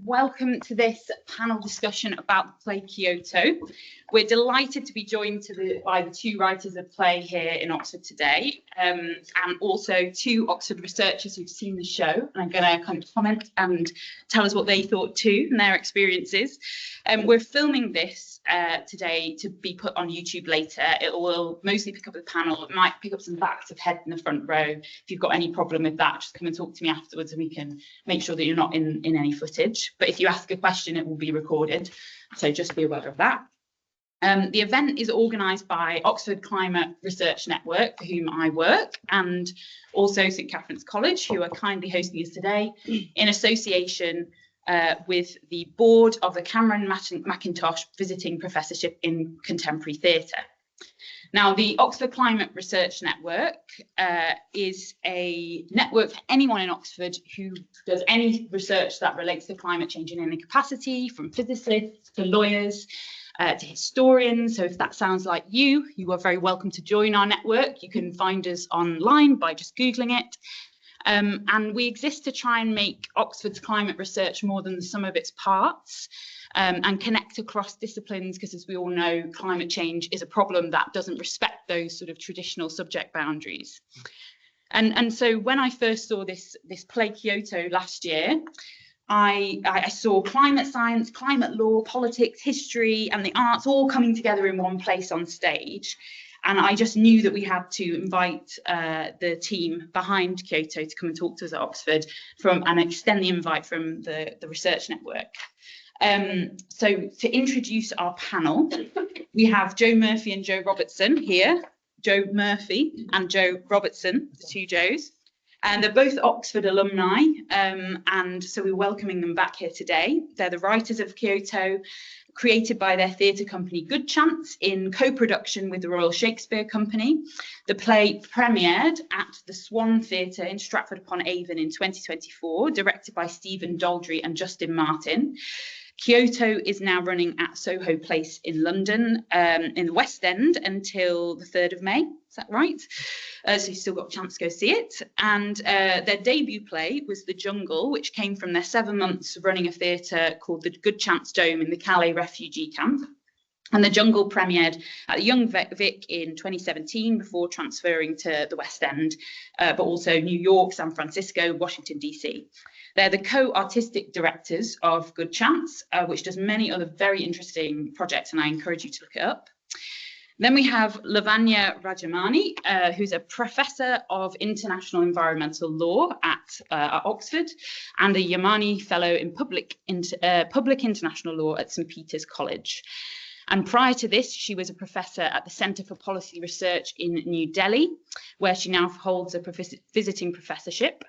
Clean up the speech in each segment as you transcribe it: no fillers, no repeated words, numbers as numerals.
Welcome to this panel discussion about the play Kyoto. We're delighted to be joined by the two writers of play here in Oxford today, and also two Oxford researchers who've seen the show and are going to kind of comment and tell us what they thought too and their experiences. We're filming this today to be put on YouTube later. It will mostly pick up the panel. It might pick up some backs of head in the front row. If you've got any problem with that, just come and talk to me afterwards and we can make sure that you're not in any footage. But if you ask a question, it will be recorded. So just be aware of that. The event is organised by Oxford Climate Research Network, for whom I work, and also St Catherine's College, who are kindly hosting us today, in association with the board of the Cameron Mackintosh Visiting Professorship in Contemporary Theatre. Now, the Oxford Climate Research Network is a network for anyone in Oxford who does any research that relates to climate change in any capacity, from physicists to lawyers to historians. So if that sounds like you are very welcome to join our network. You can find us online by just Googling it. And we exist to try and make Oxford's climate research more than the sum of its parts, and connect across disciplines, because as we all know, climate change is a problem that doesn't respect those sort of traditional subject boundaries. And so when I first saw this play Kyoto last year, I saw climate science, climate law, politics, history, and the arts all coming together in one place on stage. And I just knew that we had to invite the team behind Kyoto to come and talk to us at Oxford and extend the invite from the research network. So to introduce our panel, we have Joe Murphy and Joe Robertson here. Joe Murphy and Joe Robertson, the two Joes. And they're both Oxford alumni, and so we're welcoming them back here today. They're the writers of Kyoto, created by their theatre company Good Chance in co-production with the Royal Shakespeare Company. The play premiered at the Swan Theatre in Stratford-upon-Avon in 2024, directed by Stephen Daldry and Justin Martin. Kyoto is now running at Soho Place in London, in the West End, until the 3rd of May. Is that right? So you've still got a chance to go see it. And their debut play was The Jungle, which came from their 7 months running a theatre called the Good Chance Dome in the Calais refugee camp. And The Jungle premiered at the Young Vic in 2017 before transferring to the West End, but also New York, San Francisco, Washington, DC. They're the co-artistic directors of Good Chance, which does many other very interesting projects, and I encourage you to look it up. Then we have Lavanya Rajamani, who's a professor of international environmental law at Oxford and a Yamani Fellow in public international law at St Peter's College. And prior to this, she was a professor at the Centre for Policy Research in New Delhi, where she now holds a visiting professorship.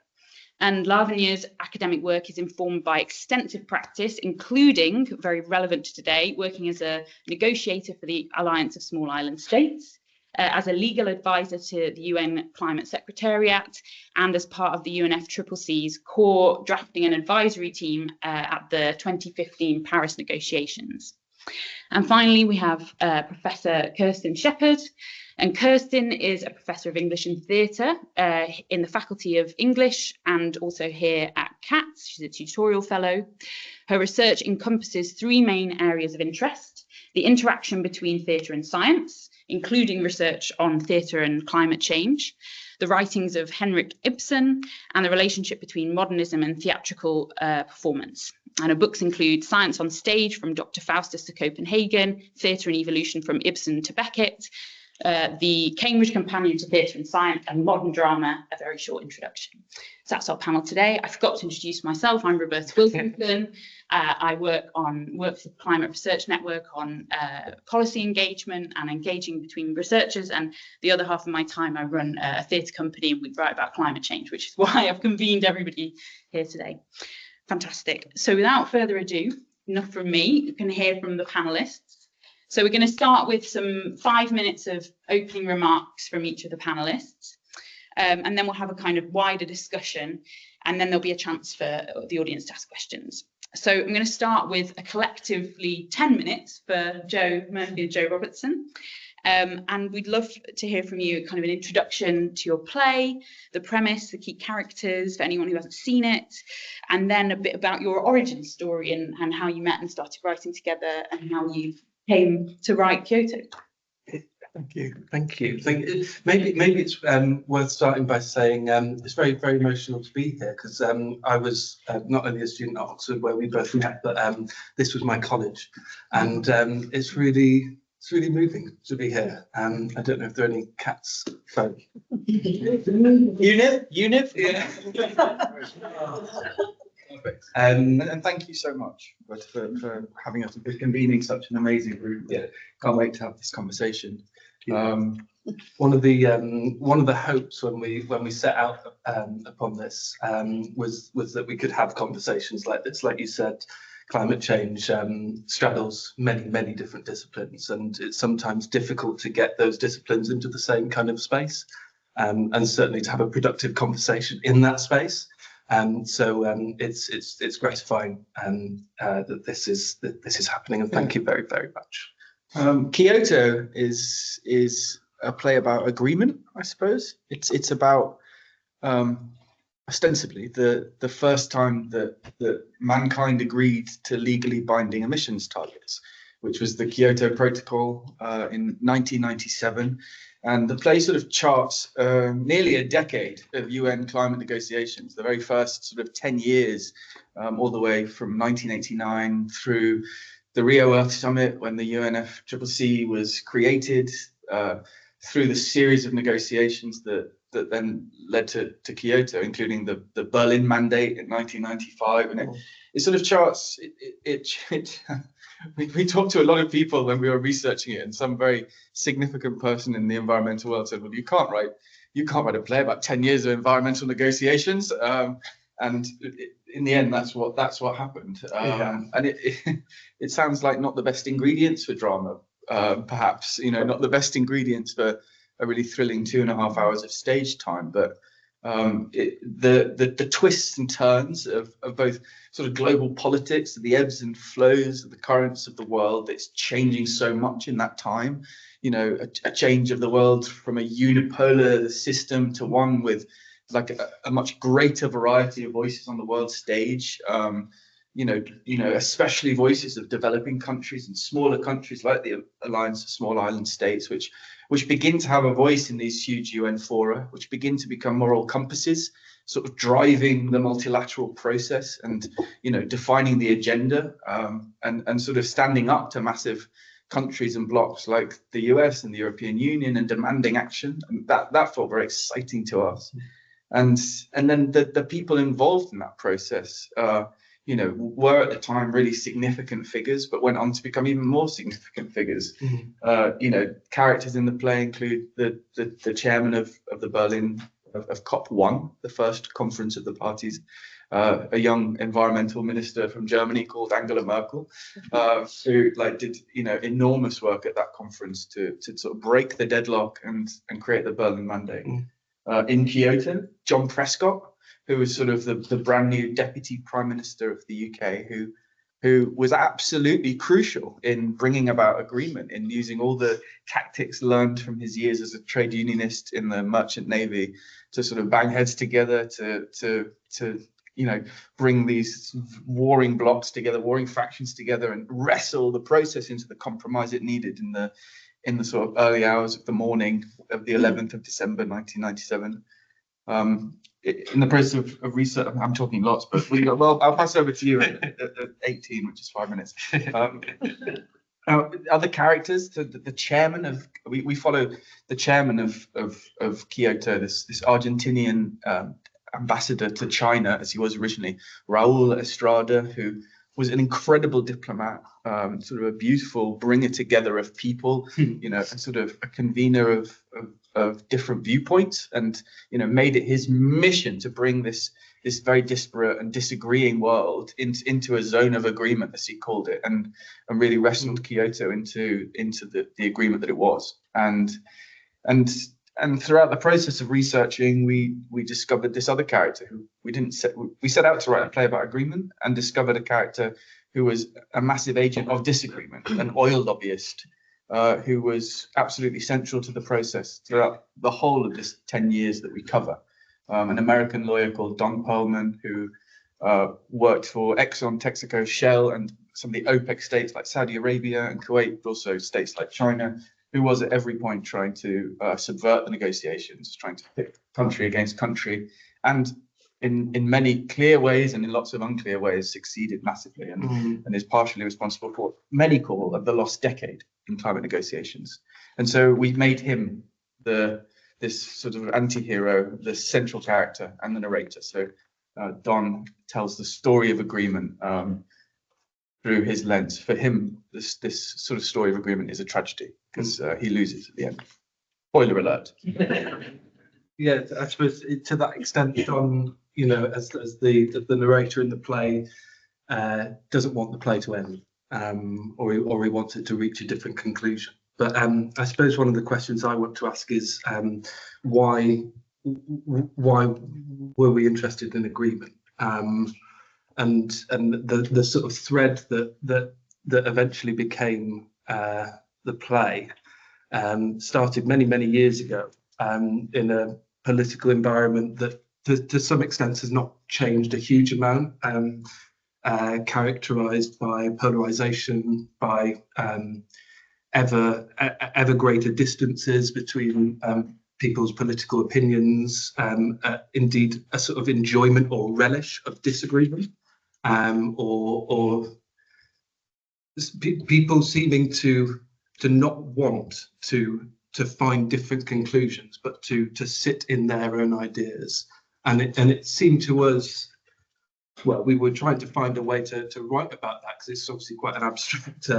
And Lavanya's academic work is informed by extensive practice, including, very relevant to today, working as a negotiator for the Alliance of Small Island States, as a legal advisor to the UN Climate Secretariat, and as part of the UNFCCC's core drafting and advisory team at the 2015 Paris negotiations. And finally, we have Professor Kirsten Shepherd. And Kirsten is a professor of English and theatre in the Faculty of English and also here at CATS. She's a tutorial fellow. Her research encompasses 3 main areas of interest: the interaction between theatre and science, including research on theatre and climate change, the writings of Henrik Ibsen, and the relationship between modernism and theatrical performance. And her books include Science on Stage, from Dr. Faustus to Copenhagen, Theatre and Evolution, from Ibsen to Beckett, the Cambridge Companion to Theatre and Science, and Modern Drama, a very short introduction. So that's our panel today. I forgot to introduce myself. I'm Roberta Wilkinson. I work for the Climate Research Network on policy engagement and engaging between researchers, and the other half of my time I run a theatre company and we write about climate change, which is why I've convened everybody here today. Fantastic. So without further ado, enough from me. You can hear from the panellists. So we're going to start with some 5 minutes of opening remarks from each of the panellists, and then we'll have a kind of wider discussion, and then there'll be a chance for the audience to ask questions. So I'm going to start with a collectively 10 minutes for Joe Murphy and Joe Robertson, And we'd love to hear from you, kind of an introduction to your play, the premise, the key characters for anyone who hasn't seen it, and then a bit about your origin story and how you met and started writing together and how you came to write Kyoto. Thank you. Maybe it's worth starting by saying it's very, very emotional to be here, because I was not only a student at Oxford where we both met, but this was my college, and it's really moving to be here. I don't know if there are any cats. So. Unif? Yeah. Perfect. And thank you so much for having us and for convening such an amazing group. Yeah, can't wait to have this conversation. One of the hopes when we set out upon this was that we could have conversations like this. Like you said, climate change straddles many different disciplines, and it's sometimes difficult to get those disciplines into the same kind of space, and certainly to have a productive conversation in that space. So it's gratifying that this is happening, and thank you very, very much. Kyoto is a play about agreement, I suppose. It's about ostensibly the first time that mankind agreed to legally binding emissions targets, which was the Kyoto Protocol in 1997. And the play sort of charts nearly a decade of UN climate negotiations, the very first sort of 10 years, all the way from 1989 through the Rio Earth Summit, when the UNFCCC was created, through the series of negotiations that then led to Kyoto, including the Berlin Mandate in 1995. And it sort of charts, we talked to a lot of people when we were researching it, and some very significant person in the environmental world said, well, you can't write a play about 10 years of environmental negotiations. And in the end, that's what happened. And it sounds like not the best ingredients for drama, perhaps, not the best ingredients for a really thrilling 2.5 hours of stage time, but the twists and turns of both sort of global politics, the ebbs and flows of the currents of the world, it's changing so much in that time. A change of the world from a unipolar system to one with like a much greater variety of voices on the world stage. Especially voices of developing countries and smaller countries like the Alliance of Small Island States, which begin to have a voice in these huge UN fora, which begin to become moral compasses, sort of driving the multilateral process and, defining the agenda, and sort of standing up to massive countries and blocs like the US and the European Union and demanding action. And that felt very exciting to us. And then the people involved in that process, were at the time really significant figures, but went on to become even more significant figures. Characters in the play include the chairman of the Berlin of COP1, the first conference of the parties, a young environmental minister from Germany called Angela Merkel, who did enormous work at that conference to sort of break the deadlock and create the Berlin Mandate. In Kyoto, John Prescott, who was sort of the brand new deputy prime minister of the UK, who was absolutely crucial in bringing about agreement, in using all the tactics learned from his years as a trade unionist in the merchant navy to sort of bang heads together to bring these warring blocs together, warring factions together, and wrestle the process into the compromise it needed in the sort of early hours of the morning of the 11th of December 1997. In the process of research, I'm talking lots, but I'll pass over to you at 18, which is 5 minutes. Other characters, the chairman of, we follow the chairman of Kyoto, this Argentinian ambassador to China, as he was originally, Raul Estrada, who was an incredible diplomat, sort of a beautiful bringer together of people, and sort of a convener of different viewpoints, and made it his mission to bring this very disparate and disagreeing world into a zone of agreement, as he called it, and really wrestled Kyoto into the agreement that it was. And throughout the process of researching, we discovered this other character who we set out to write a play about agreement, and discovered a character who was a massive agent of disagreement, an oil lobbyist who was absolutely central to the process throughout the whole of this 10 years that we cover. An American lawyer called Don Perlman, who worked for Exxon, Texaco, Shell, and some of the OPEC states like Saudi Arabia and Kuwait, but also states like China, who was at every point trying to subvert the negotiations, trying to pit country against country, and in many clear ways and in lots of unclear ways succeeded massively, and is partially responsible for what many call the lost decade in climate negotiations. And so we made him this sort of anti-hero, the central character and the narrator. So Don tells the story of agreement through his lens. For him, this sort of story of agreement is a tragedy because he loses at the end. Spoiler alert. Yeah, I suppose to that extent, Don, as the narrator in the play, doesn't want the play to end, or he wants it to reach a different conclusion. But I suppose one of the questions I want to ask is why were we interested in agreement? And the sort of thread that eventually became the play started many years ago in a political environment that to some extent has not changed a huge amount, characterized by polarization, by ever greater distances between people's political opinions, indeed a sort of enjoyment or relish of disagreement, or people seeming to not want to find different conclusions, but to sit in their own ideas. And it seemed to us, well, we were trying to find a way to write about that, because it's obviously quite an abstract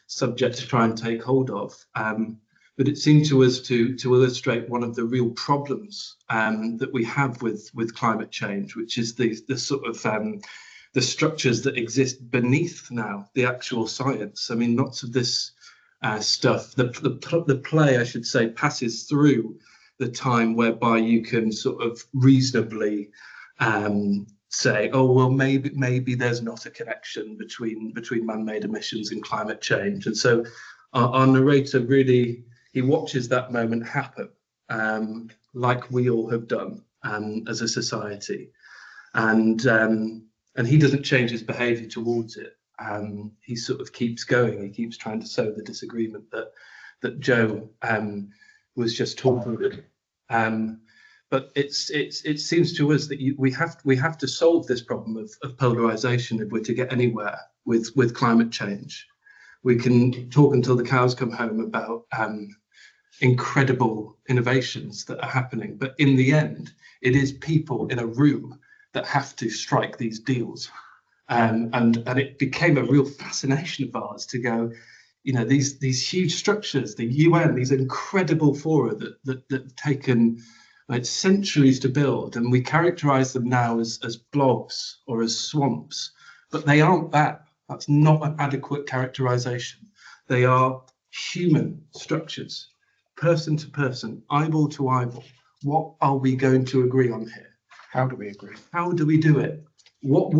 subject to try and take hold of. But it seemed to us to illustrate one of the real problems that we have with climate change, which is the sort of the structures that exist beneath now the actual science. I mean, lots of this stuff, the play, I should say, passes through the time whereby you can sort of reasonably say, oh well, maybe there's not a connection between man-made emissions and climate change. And so our narrator really, he watches that moment happen, like we all have done as a society, and he doesn't change his behaviour towards it. He sort of keeps going. He keeps trying to sow the disagreement that Joe was just talking about. But it seems to us that we have to solve this problem of polarization if we're to get anywhere with climate change. We can talk until the cows come home about incredible innovations that are happening, but in the end, it is people in a room that have to strike these deals. And it became a real fascination of ours to go, these huge structures, the UN, these incredible fora that taken like centuries to build, and we characterize them now as blobs or as swamps, but they aren't that. That's not an adequate characterization. They are human structures, person to person, eyeball to eyeball. What are we going to agree on here? How do we agree? How do we do it? What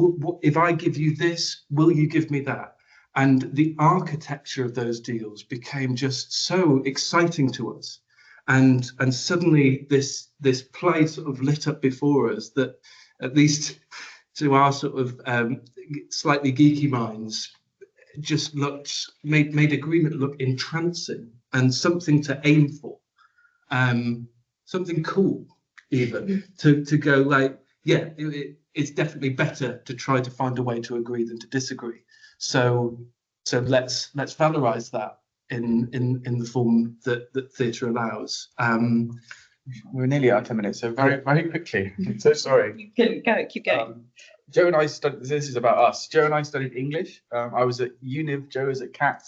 if I give you this, will you give me that? And the architecture of those deals became just so exciting to us. And suddenly this play sort of lit up before us that, at least to our sort of slightly geeky minds, just made agreement look entrancing and something to aim for, something cool even, to go like, yeah, it's definitely better to try to find a way to agree than to disagree. So let's valorize that in the form that theatre allows. We're nearly out of 10 minutes, so very quickly. I'm so sorry. You can keep going. Joe and I studied. This is about us. Joe and I studied English. I was at UNIV. Joe was at CAT.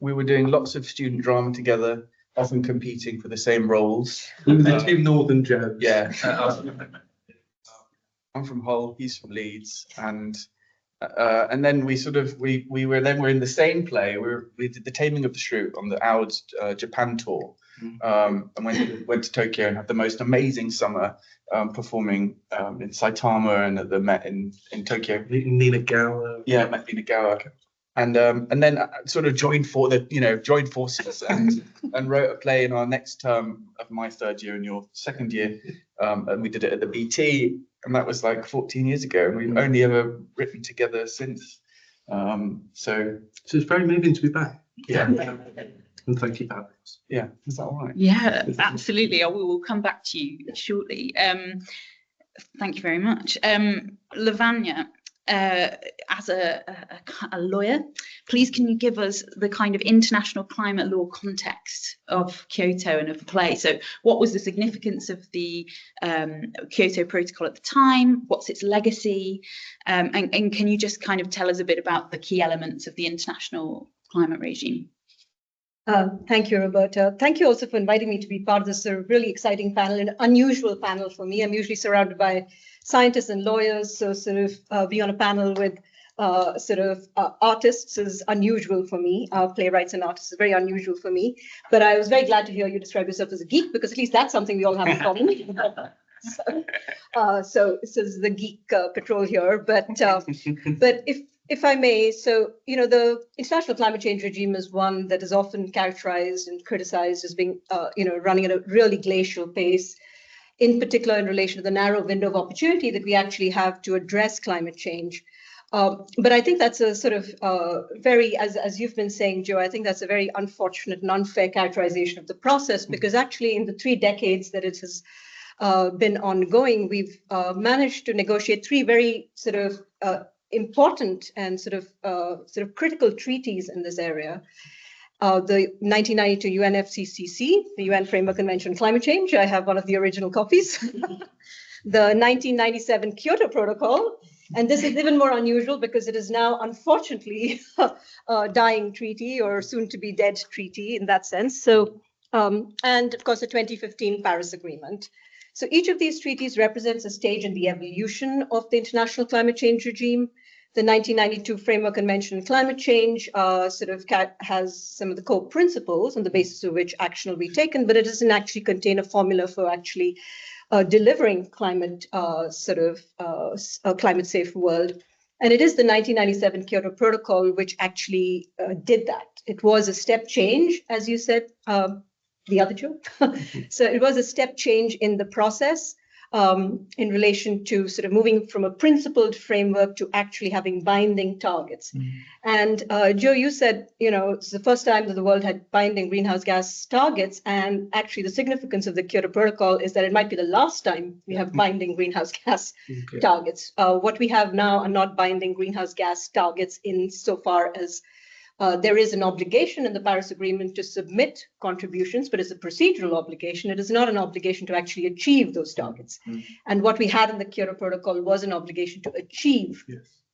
We were doing lots of student drama together, often competing for the same roles. We were the two Northern Joes. Yeah. I'm from Hull. He's from Leeds, and then we were in the same play. We did The Taming of the Shrew on the Aud's Japan tour, and went to Tokyo and had the most amazing summer performing in Saitama and at the Met in Tokyo. Nina Gower. Yeah, met Nina Gower. and then sort of joined forces and wrote a play in our next term of my third year and your second year, and we did it at the BT, and that was like 14 years ago, and we've only ever written together since. So it's very moving to be back. Yeah. And thank you for having us. Yeah, is that all right? Yeah, absolutely. We will come back to you shortly. Thank you very much. Lavanya, as a lawyer, please can you give us the kind of international climate law context of Kyoto and of the play? So what was the significance of the Kyoto Protocol at the time? What's its legacy? And can you just kind of tell us a bit about the key elements of the international climate regime? Thank you, Roberta. Thank you also for inviting me to be part of this really exciting panel, an unusual panel for me. I'm usually surrounded by scientists and lawyers, so sort of be on a panel with artists is unusual for me. Playwrights and artists is very unusual for me. But I was very glad to hear you describe yourself as a geek, because at least that's something we all have in common. So this is the geek patrol here. But if I may, so, the international climate change regime is one that is often characterized and criticized as being, running at a really glacial pace, in particular in relation to the narrow window of opportunity that we actually have to address climate change. But I think that's a sort of very, as you've been saying, Joe, I think that's a very unfortunate and unfair characterization of the process, because actually in the 3 decades that it has been ongoing, we've managed to negotiate 3 very sort of important and sort of critical treaties in this area. The 1992 UNFCCC, the UN Framework Convention on Climate Change. I have one of the original copies. The 1997 Kyoto Protocol. And this is even more unusual because it is now, unfortunately, a dying treaty, or soon to be dead treaty in that sense. So, and of course, the 2015 Paris Agreement. So each of these treaties represents a stage in the evolution of the international climate change regime. The 1992 Framework Convention on Climate Change has some of the core principles on the basis of which action will be taken, but it doesn't actually contain a formula for actually delivering climate, a climate safe world. And it is the 1997 Kyoto Protocol which actually did that. It was a step change, as you said, the other Joe. So it was a step change in the process. In relation to sort of moving from a principled framework to actually having binding targets. And Joe, you said, it's the first time that the world had binding greenhouse gas targets. And actually the significance of the Kyoto Protocol is that it might be the last time we have binding greenhouse gas targets. What we have now are not binding greenhouse gas targets insofar as there is an obligation in the Paris Agreement to submit contributions, but it's a procedural obligation. It is not an obligation to actually achieve those targets. And what we had in the Kyoto Protocol was an obligation to achieve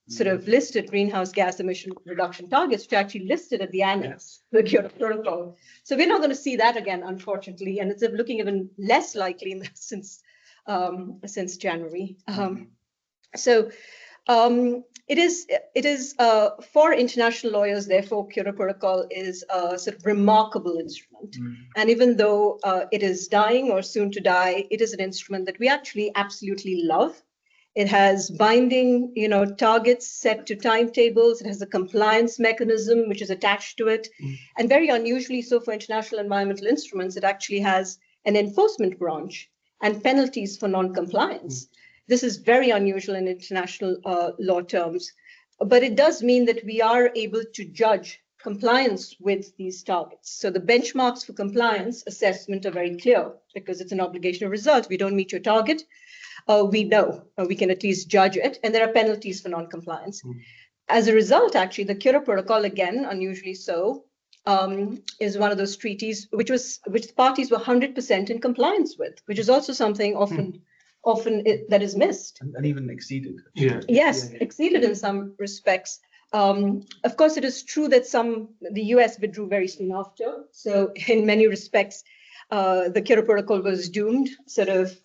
sort of listed greenhouse gas emission reduction targets, which are actually listed at the annex to the Kyoto Protocol. So we're not going to see that again, unfortunately, and it's looking even less likely since January. It is for international lawyers, therefore, Kyoto Protocol is a sort of remarkable instrument. And even though it is dying or soon to die, it is an instrument that we actually absolutely love. It has binding, targets set to timetables. It has a compliance mechanism which is attached to it. And very unusually so for international environmental instruments, it actually has an enforcement branch and penalties for non-compliance. This is very unusual in international law terms, but it does mean that we are able to judge compliance with these targets. So the benchmarks for compliance assessment are very clear because it's an obligation of result. We don't meet your target, we know, we can at least judge it, and there are penalties for non-compliance. As a result, actually, the Kyoto Protocol, again, unusually so, is one of those treaties which the parties were 100% in compliance with, which is also something often that is missed. And even exceeded. Yes, exceeded in some respects. Of course, it is true that the US withdrew very soon after. So in many respects, the Kyoto Protocol was doomed sort of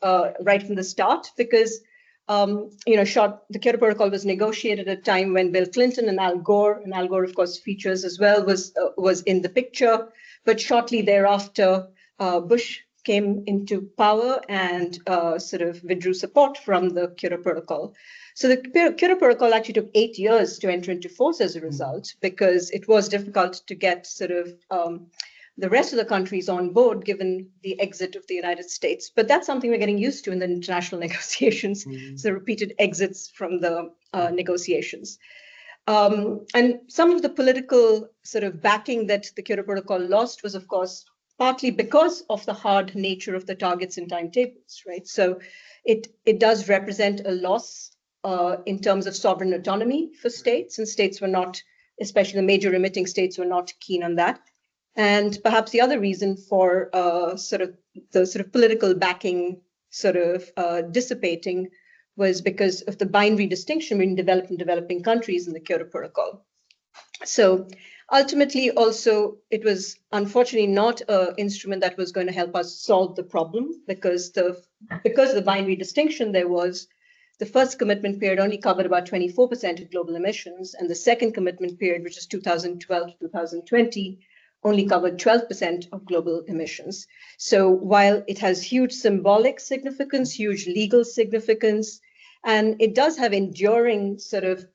right from the start because, the Kyoto Protocol was negotiated at a time when Bill Clinton and Al Gore, of course, features as well, was in the picture. But shortly thereafter, Bush came into power and sort of withdrew support from the Kyoto Protocol. So the Kyoto Protocol actually took 8 years to enter into force as a result, because it was difficult to get sort of the rest of the countries on board, given the exit of the United States. But that's something we're getting used to in the international negotiations, so repeated exits from the negotiations. And some of the political sort of backing that the Kyoto Protocol lost was, of course, partly because of the hard nature of the targets and timetables, right? So it does represent a loss in terms of sovereign autonomy for states, and states were not, especially the major emitting states, were not keen on that. And perhaps the other reason for the political backing dissipating was because of the binary distinction between developed and developing countries in the Kyoto Protocol. So ultimately, also, it was unfortunately not an instrument that was going to help us solve the problem, because of the binary distinction there was, the first commitment period only covered about 24% of global emissions, and the second commitment period, which is 2012 to 2020, only covered 12% of global emissions. So while it has huge symbolic significance, huge legal significance, and it does have enduring sort of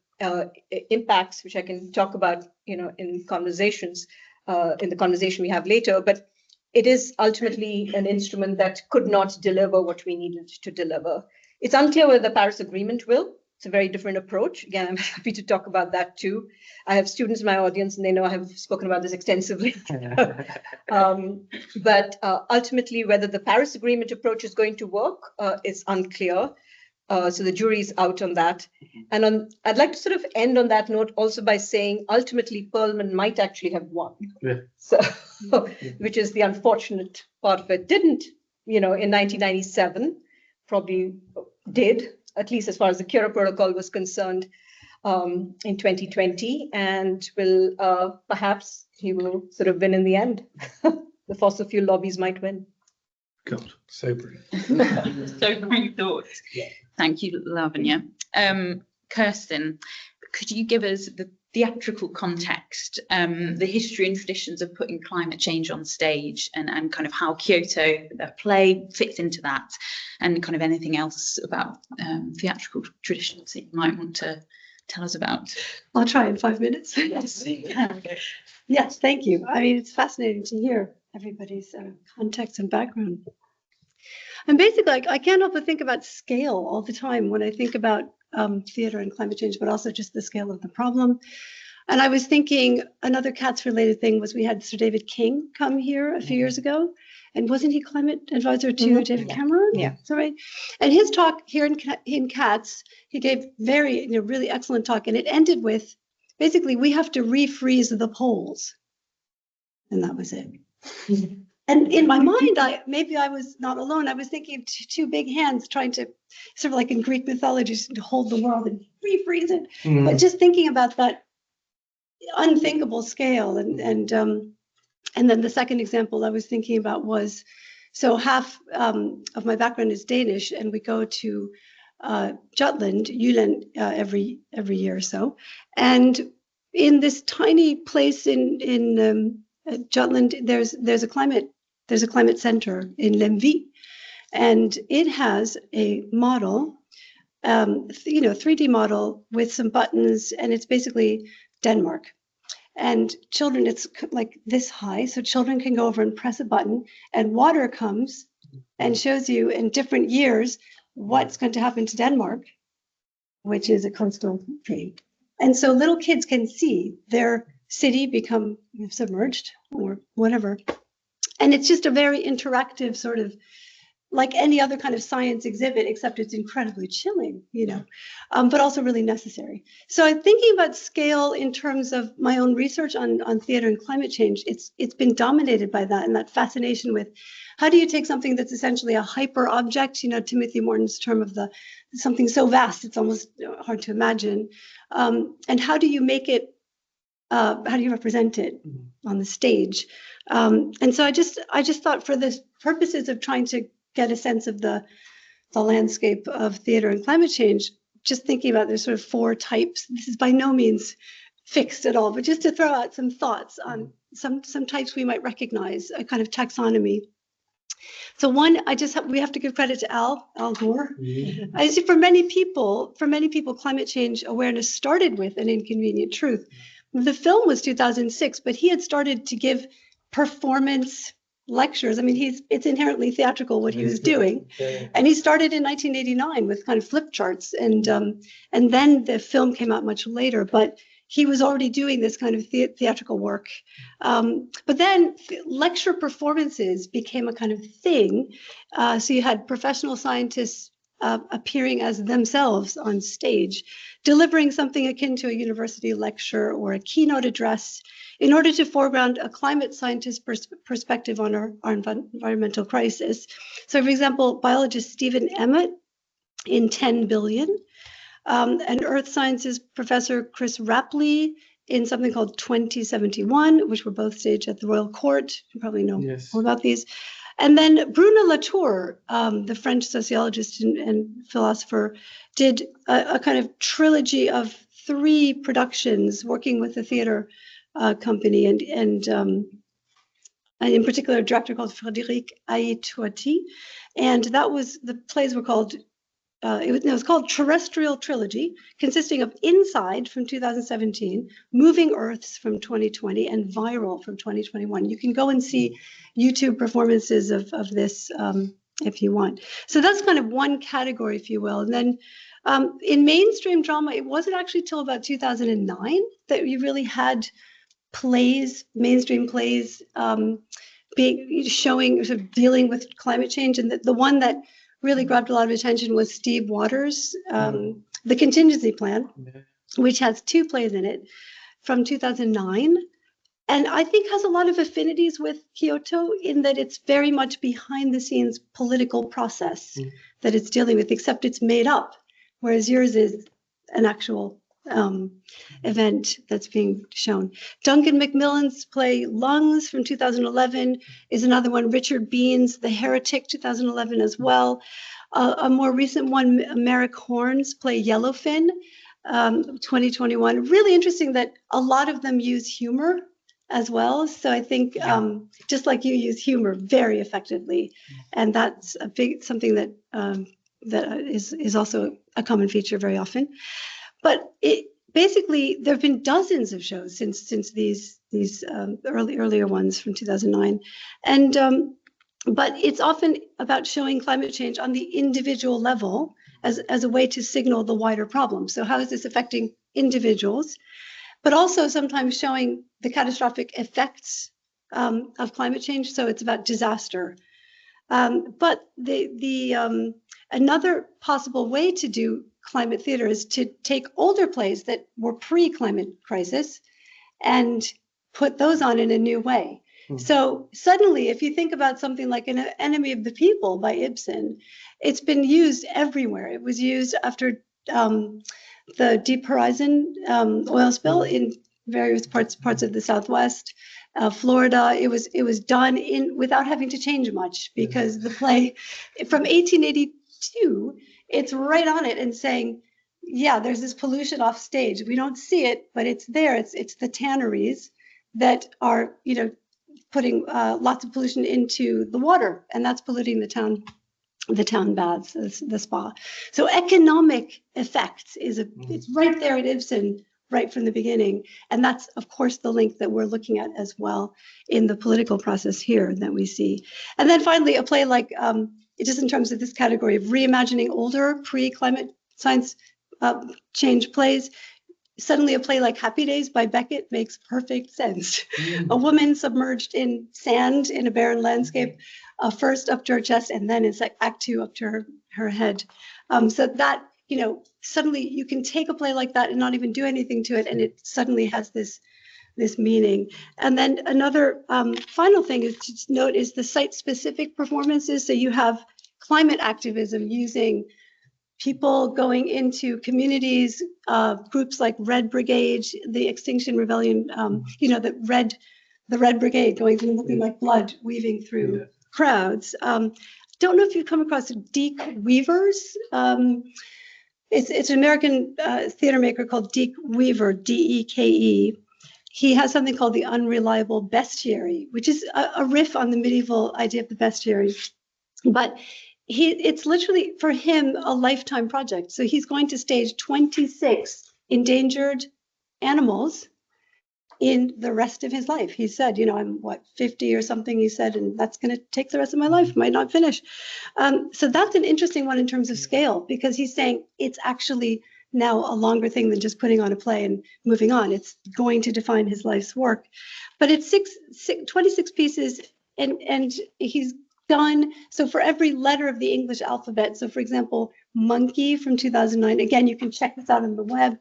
impacts, which I can talk about, in conversations, in the conversation we have later, but it is ultimately an instrument that could not deliver what we needed to deliver. It's unclear whether the Paris Agreement will. It's a very different approach. Again, I'm happy to talk about that too. I have students in my audience and they know I have spoken about this extensively. But ultimately, whether the Paris Agreement approach is going to work is unclear. So the jury is out on that. And I'd like to sort of end on that note also by saying ultimately Perlman might actually have won. Yeah. So, which is the unfortunate part of it. Didn't, in 1997, probably did, at least as far as the Kyoto Protocol was concerned, in 2020, and will perhaps he will sort of win in the end. The fossil fuel lobbies might win. God, sobering. Sobering thoughts. Yeah. Thank you, Lavanya. Kirsten, could you give us the theatrical context, the history and traditions of putting climate change on stage, and kind of how Kyoto, the play, fits into that, and kind of anything else about theatrical traditions that you might want to tell us about? I'll try in 5 minutes. Yes. Yes, thank you. I mean, it's fascinating to hear everybody's context and background. And basically, I can't help but think about scale all the time when I think about theater and climate change, but also just the scale of the problem. And I was thinking another cats-related thing was we had Sir David King come here a few years ago. And wasn't he climate advisor to David Cameron? Yeah. Is that right? And his talk here in Cats, he gave really excellent talk. And it ended with, basically, we have to refreeze the poles. And that was it. And in my mind, maybe I was not alone. I was thinking of two big hands trying to, sort of like in Greek mythology, to hold the world and refreeze it. But just thinking about that unthinkable scale. And then the second example I was thinking about was, so half of my background is Danish, and we go to Jutland, Jylland, every year or so. And in this tiny place in Jutland, there's a climate center in Lemvig, and it has a model, 3D model with some buttons, and it's basically Denmark. And children, it's like this high, so children can go over and press a button, and water comes and shows you in different years what's going to happen to Denmark, which is a coastal plain. And so little kids can see their city become submerged or whatever. And it's just a very interactive sort of, like any other kind of science exhibit, except it's incredibly chilling, but also really necessary. So I'm thinking about scale in terms of my own research on theater and climate change. It's been dominated by that, and that fascination with how do you take something that's essentially a hyper object, Timothy Morton's term of something so vast it's almost hard to imagine, and how do you make it, how do you represent it on the stage? And so I just thought, for the purposes of trying to get a sense of the landscape of theater and climate change, just thinking about there's sort of 4 types. This is by no means fixed at all, but just to throw out some thoughts on some types we might recognize, a kind of taxonomy. So one, we have to give credit to Al Gore. I see for many people, climate change awareness started with An Inconvenient Truth. The film was 2006, but he had started to give performance lectures. I mean, it's inherently theatrical what he was doing, and he started in 1989 with kind of flip charts, and then the film came out much later. But he was already doing this kind of theatrical work. But then lecture performances became a kind of thing. So you had professional scientists appearing as themselves on stage, delivering something akin to a university lecture or a keynote address in order to foreground a climate scientist perspective on our environmental crisis. So for example, biologist Stephen Emmett in 10 Billion, and earth sciences professor Chris Rapley in something called 2071, which were both staged at the Royal Court. You probably know more about these. And then Bruno Latour, the French sociologist and philosopher, did a kind of trilogy of 3 productions working with the theater company, and in particular a director called Frédéric Aïtouati. And the plays were called, it was called Terrestrial Trilogy, consisting of Inside from 2017, Moving Earths from 2020, and Viral from 2021. You can go and see YouTube performances of this if you want. So that's kind of one category, if you will. And then in mainstream drama, it wasn't actually till about 2009 that you really had mainstream plays showing, sort of dealing with climate change. And the one that really grabbed a lot of attention was Steve Waters' The Contingency Plan, which has 2 plays in it from 2009. And I think has a lot of affinities with Kyoto in that it's very much behind the scenes political process that it's dealing with, except it's made up, whereas yours is an actual event that's being shown. Duncan Macmillan's play Lungs from 2011 is another one. Richard Bean's The Heretic, 2011 as well. A more recent one, Merrick Horn's play Yellowfin, 2021. Really interesting that a lot of them use humor as well. So I think just like you use humor very effectively, and that's something that is also a common feature very often. But basically, there have been dozens of shows since these earlier ones from 2009, and but it's often about showing climate change on the individual level as a way to signal the wider problem. So how is this affecting individuals? But also sometimes showing the catastrophic effects of climate change. So it's about disaster. But another possible way to do climate theater is to take older plays that were pre-climate crisis and put those on in a new way. So suddenly, if you think about something like An Enemy of the People by Ibsen, it's been used everywhere. It was used after the Deep Horizon oil spill in various parts of the Southwest, Florida. It was done without having to change much, because the play from 1882, it's right on it and saying, yeah, there's this pollution off stage. We don't see it, but it's there. It's the tanneries that are, putting lots of pollution into the water, and that's polluting the town baths, the spa. So economic effects it's right there at Ibsen right from the beginning, and that's of course the link that we're looking at as well in the political process here that we see. And then finally, a play like just in terms of this category of reimagining older pre-climate science change plays. Suddenly a play like Happy Days by Beckett makes perfect sense. A woman submerged in sand in a barren landscape, first up to her chest, and then it's like Act 2 up to her head. So that, suddenly you can take a play like that and not even do anything to it, and it suddenly has this meaning. And then another final thing is to note is the site-specific performances. So you have climate activism using people going into communities, groups like Red Brigade, the Extinction Rebellion, the Red Brigade going through looking like blood weaving through crowds. Don't know if you've come across Deke Weavers. It's an American theater maker called Deke Weaver, D-E-K-E. he has something called the unreliable bestiary, which is a riff on the medieval idea of the bestiary. But it's literally, for him, a lifetime project. So he's going to stage 26 endangered animals in the rest of his life. He said, I'm 50 or something, he said, and that's going to take the rest of my life, might not finish. So that's an interesting one in terms of scale, because he's saying it's actually now a longer thing than just putting on a play and moving on. It's going to define his life's work. But it's 26 pieces, and he's done, so for every letter of the English alphabet, so for example, monkey from 2009, again, you can check this out on the web,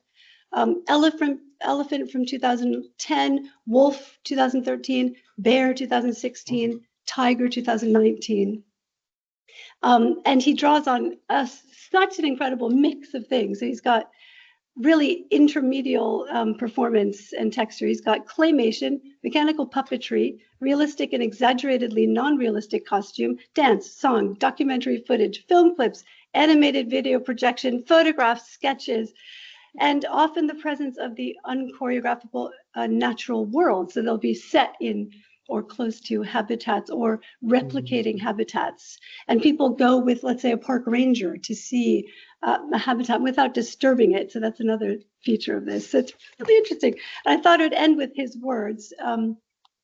elephant from 2010, wolf 2013, bear 2016, tiger 2019. And he draws on such an incredible mix of things. So he's got really intermedial performance and texture. He's got claymation, mechanical puppetry, realistic and exaggeratedly non-realistic costume, dance, song, documentary footage, film clips, animated video projection, photographs, sketches, and often the presence of the unchoreographable natural world. So they'll be set in or close to habitats or replicating habitats. And people go with, let's say, a park ranger to see a habitat without disturbing it. So that's another feature of this. So it's really interesting. And I thought it would end with his words.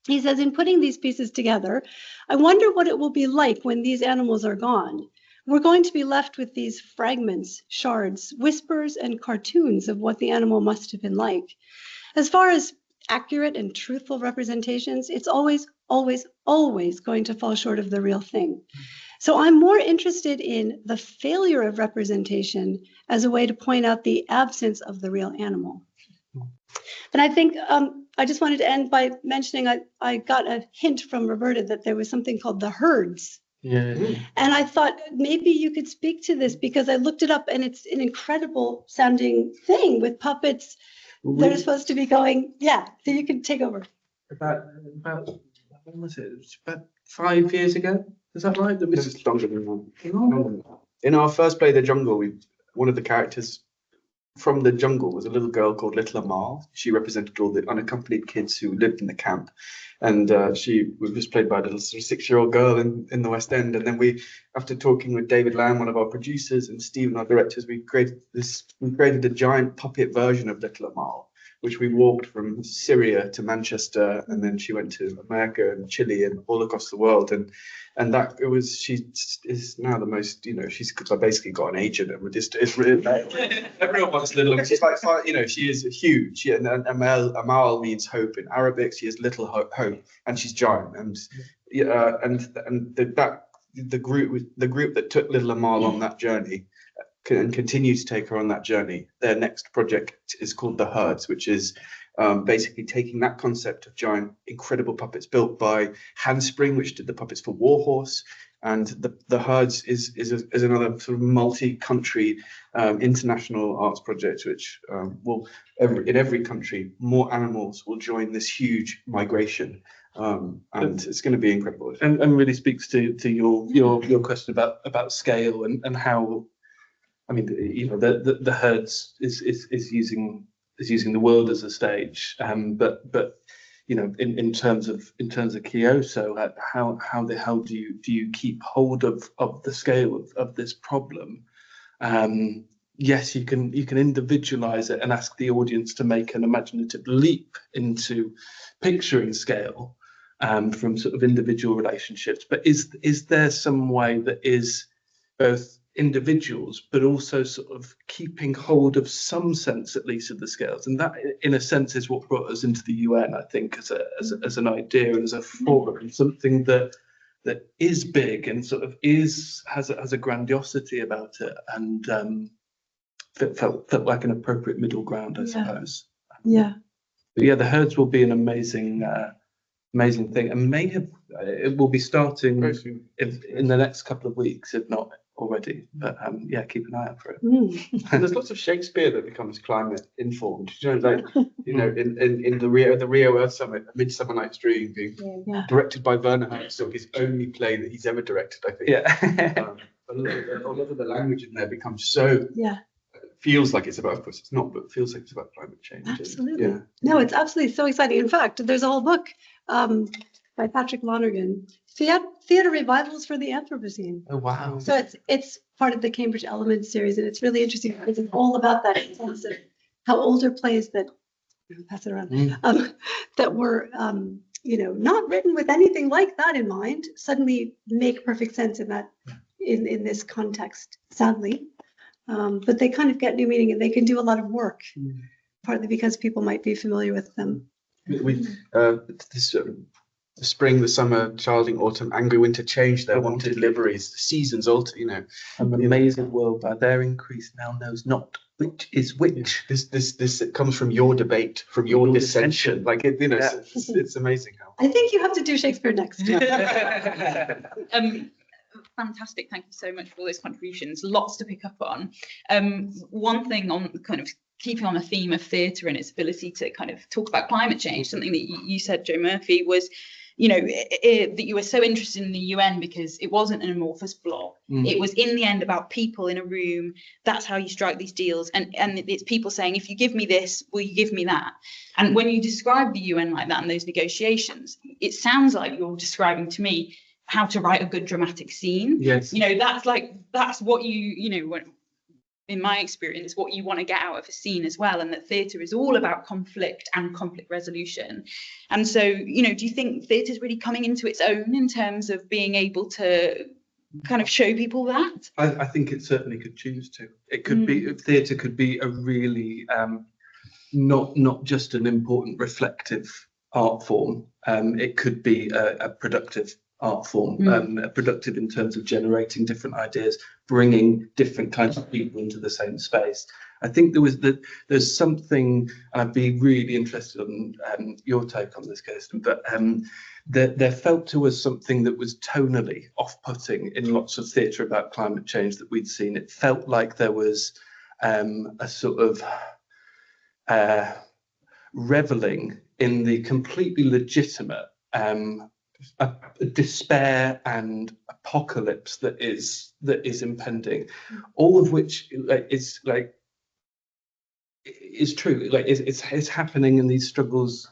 He says, in putting these pieces together, I wonder what it will be like when these animals are gone. We're going to be left with these fragments, shards, whispers, and cartoons of what the animal must have been like. As far as accurate and truthful representations, it's always, always, always going to fall short of the real thing. So I'm more interested in the failure of representation as a way to point out the absence of the real animal. And I think I just wanted to end by mentioning I got a hint from Roberta that there was something called the herds. Yeah. And I thought maybe you could speak to this, because I looked it up and it's an incredible sounding thing with puppets. They're supposed to be going, yeah, so you can take over. About when was it? It was about 5 years ago. Is that right? This is longer than that. In our first play, The Jungle, one of the characters from the jungle was a little girl called Little Amal. She represented all the unaccompanied kids who lived in the camp. And she was played by a little sort of 6-year-old girl in the West End. And then we, after talking with David Lamb, one of our producers, and Stephen, our directors, we created a giant puppet version of Little Amal, which we walked from Syria to Manchester, and then she went to America and Chile and all across the world. And that it was, she is now the most, she's basically got an agent, and we're just, it's really, everyone wants little, she's like, she is huge. And Amal means hope in Arabic. She is little hope, and she's giant. And the group that took Little Amal on that journey and continue to take her on that journey. Their next project is called The Herds, which is basically taking that concept of giant, incredible puppets built by Handspring, which did the puppets for Warhorse, and the Herds is another sort of multi-country international arts project, which will in every country more animals will join this huge migration. And it's going to be incredible. And really speaks to your question about scale and how. I mean, the Herds is using the world as a stage, but in terms of Kyoto, how the hell do you keep hold of the scale of this problem? Yes, you can individualize it and ask the audience to make an imaginative leap into picturing scale from sort of individual relationships. But is there some way that is both individuals but also sort of keeping hold of some sense at least of the scales, and that in a sense is what brought us into the UN, I think, as an idea and as a forum, something that is big and sort of has a grandiosity about it, and felt like an appropriate middle ground, I suppose. Yeah. But yeah, the Herds will be an amazing thing, and it will be starting in the next couple of weeks, if not already. But keep an eye out for it. And there's lots of Shakespeare that becomes climate informed. In the Rio Earth Summit, A Midsummer Night's Dream, being directed by Werner Herzog, his only play that he's ever directed, I think. Yeah. A lot of the language in there becomes so feels like it's about, of course it's not, but feels like it's about climate change. Absolutely. Yeah. No, it's absolutely so exciting. In fact, there's a whole book by Patrick Lonergan, Theatre Revivals for the Anthropocene. Oh, wow. So it's part of the Cambridge Elements series, and it's really interesting because it's all about that sense of how older plays that pass it around that were not written with anything like that in mind suddenly make perfect sense in this context, sadly. But they kind of get new meaning, and they can do a lot of work, partly because people might be familiar with them. The spring, the summer, childing, autumn, angry winter change their wanted liveries. The seasons alter, An amazing world by their increase now knows not which is which. This comes from your debate, from your dissension. Like it's amazing how. I think you have to do Shakespeare next. Fantastic. Thank you so much for all those contributions. Lots to pick up on. One thing on kind of keeping on the theme of theatre and its ability to kind of talk about climate change, something that you said, Joe Murphy, was that you were so interested in the UN because it wasn't an amorphous blob. It was in the end about people in a room. That's how you strike these deals. And it's people saying, if you give me this, will you give me that? And when you describe the UN like that and those negotiations, it sounds like you're describing to me how to write a good dramatic scene. Yes. That's what in my experience, what you want to get out of a scene as well, and that theatre is all about conflict and conflict resolution. And so, do you think theatre is really coming into its own in terms of being able to kind of show people that? I think it certainly could choose to. It could be, theatre could be a really, not just an important reflective art form. It could be a productive art form, productive in terms of generating different ideas, bringing different kinds of people into the same space. I think there's something, and I'd be really interested in your take on this, Kirsten, but there felt to us something that was tonally off-putting in lots of theatre about climate change that we'd seen. It felt like there was a sort of reveling in the completely legitimate a despair and apocalypse that is impending, all of which is true. It's happening, and these struggles,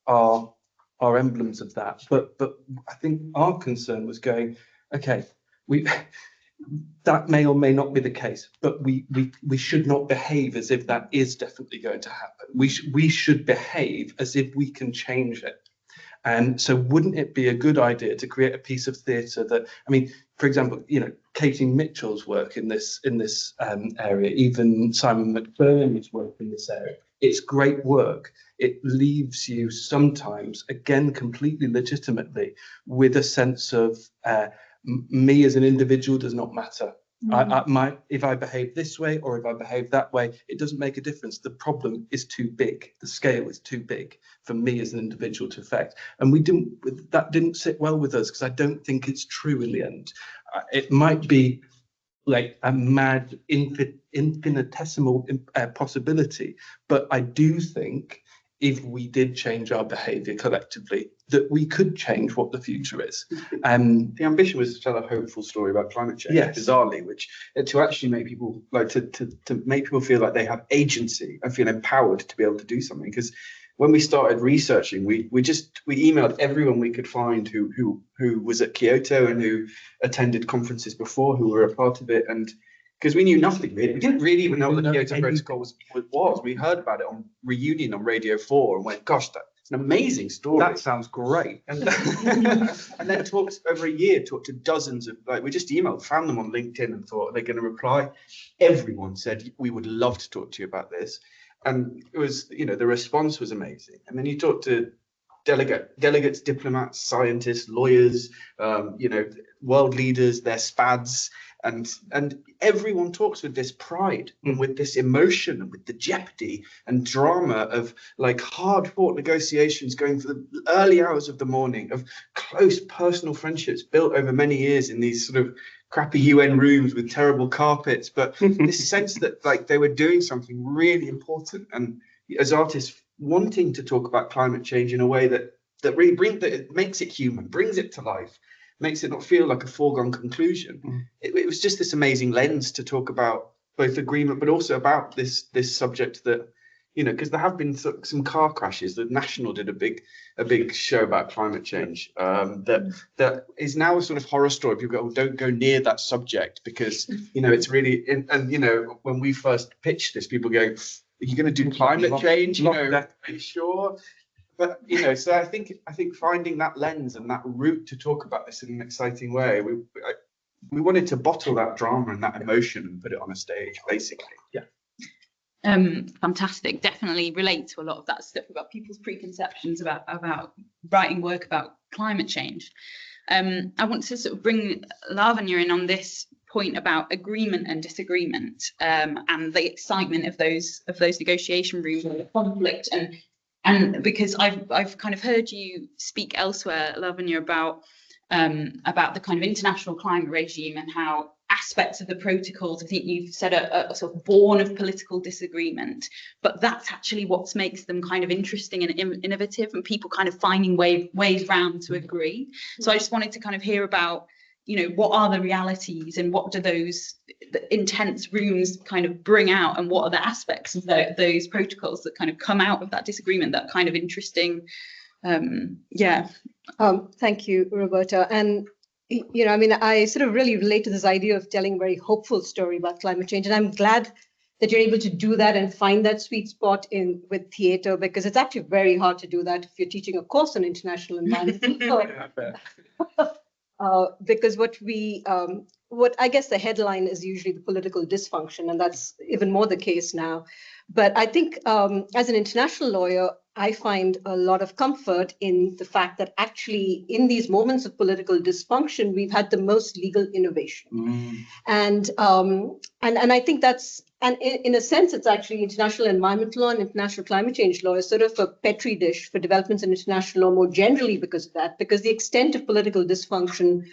are emblems of that. But I think our concern was going, okay, that may or may not be the case, but we should not behave as if that is definitely going to happen. We should behave as if we can change it. And so wouldn't it be a good idea to create a piece of theatre that, for example, Katie Mitchell's work in this area, even Simon McBurney's work in this area, it's great work. It leaves you sometimes, again, completely legitimately, with a sense of me as an individual does not matter. If I behave this way or if I behave that way, it doesn't make a difference. The problem is too big. The scale is too big for me as an individual to affect. And that didn't sit well with us, because I don't think it's true in the end. It might be like a mad infinitesimal possibility, but I do think if we did change our behaviour collectively, that we could change what the future is. The ambition was to tell a hopeful story about climate change, bizarrely, which to actually make people to make people feel like they have agency and feel empowered to be able to do something. Because when we started researching, we emailed everyone we could find who was at Kyoto and who attended conferences before, who were a part of it, and because we knew nothing really. We didn't really even know what the Kyoto Protocol was. We heard about it on Reunion on Radio 4 and went, gosh, that's an amazing story. That sounds great. And then talked over a year, talked to dozens of, we just emailed, found them on LinkedIn and thought, are they going to reply? Everyone said, we would love to talk to you about this. And it was, the response was amazing. And then you talk to delegates, diplomats, scientists, lawyers, world leaders, their SPADs, and everyone talks with this pride and with this emotion and with the jeopardy and drama of hard fought negotiations going for the early hours of the morning, of close personal friendships built over many years in these sort of crappy UN rooms with terrible carpets, but this sense that they were doing something really important, and as artists wanting to talk about climate change in a way that really it makes it human, brings it to life, makes it not feel like a foregone conclusion. It was just this amazing lens to talk about both agreement, but also about this subject that, you know, because there have been some car crashes. The National did a big show about climate change that is now a sort of horror story. People go, oh, don't go near that subject because, you know, it's really, and you know, when we first pitched this, people go, are you going to do climate change? You know, are you sure? But, you know, so I think finding that lens and that route to talk about this in an exciting way, we wanted to bottle that drama and that emotion and put it on a stage, basically. Yeah. Fantastic. Definitely relate to a lot of that stuff about people's preconceptions about writing work about climate change. I want to sort of bring Lavanya in on this point about agreement and disagreement, and the excitement of those negotiation rooms and the conflict, and because I've kind of heard you speak elsewhere, Lavanya, about the kind of international climate regime and how aspects of the protocols, I think you've said, are sort of born of political disagreement, but that's actually what makes them kind of interesting and innovative, and people kind of finding ways round to agree. So I just wanted to kind of hear about, you know, what are the realities and what do those intense rooms kind of bring out, and what are the aspects of those protocols that kind of come out of that disagreement that kind of interesting. Thank you, Roberta. And, you know, I mean, I sort of really relate to this idea of telling a very hopeful story about climate change. And I'm glad that you're able to do that and find that sweet spot with theatre, because it's actually very hard to do that if you're teaching a course on international environment. Because what I guess the headline is usually the political dysfunction, and that's even more the case now. But I think as an international lawyer, I find a lot of comfort in the fact that actually in these moments of political dysfunction, we've had the most legal innovation. And I think that's, and in a sense, it's actually international environmental law and international climate change law is sort of a petri dish for developments in international law more generally because of that, because the extent of political dysfunction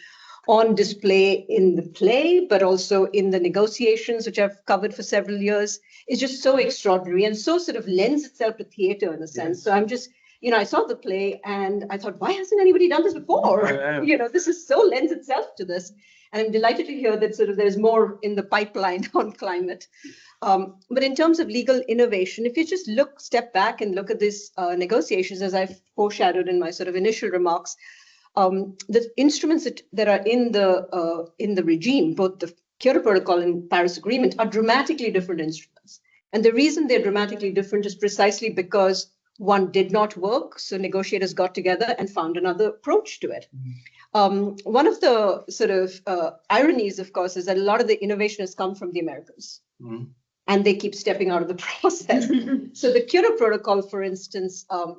on display in the play, but also in the negotiations, which I've covered for several years, is just so extraordinary and so sort of lends itself to theatre in a sense. Yes. So I'm just, you know, I saw the play and I thought, why hasn't anybody done this before? You know, this is so lends itself to this. And I'm delighted to hear that sort of there's more in the pipeline on climate. But in terms of legal innovation, if you just step back and look at these negotiations, as I've foreshadowed in my sort of initial remarks, the instruments that are in the regime, both the Kyoto Protocol and Paris Agreement, are dramatically different instruments. And the reason they're dramatically different is precisely because one did not work. So negotiators got together and found another approach to it. One of the sort of ironies, of course, is that a lot of the innovation has come from the Americans. And they keep stepping out of the process. So the Kyoto Protocol, for instance, a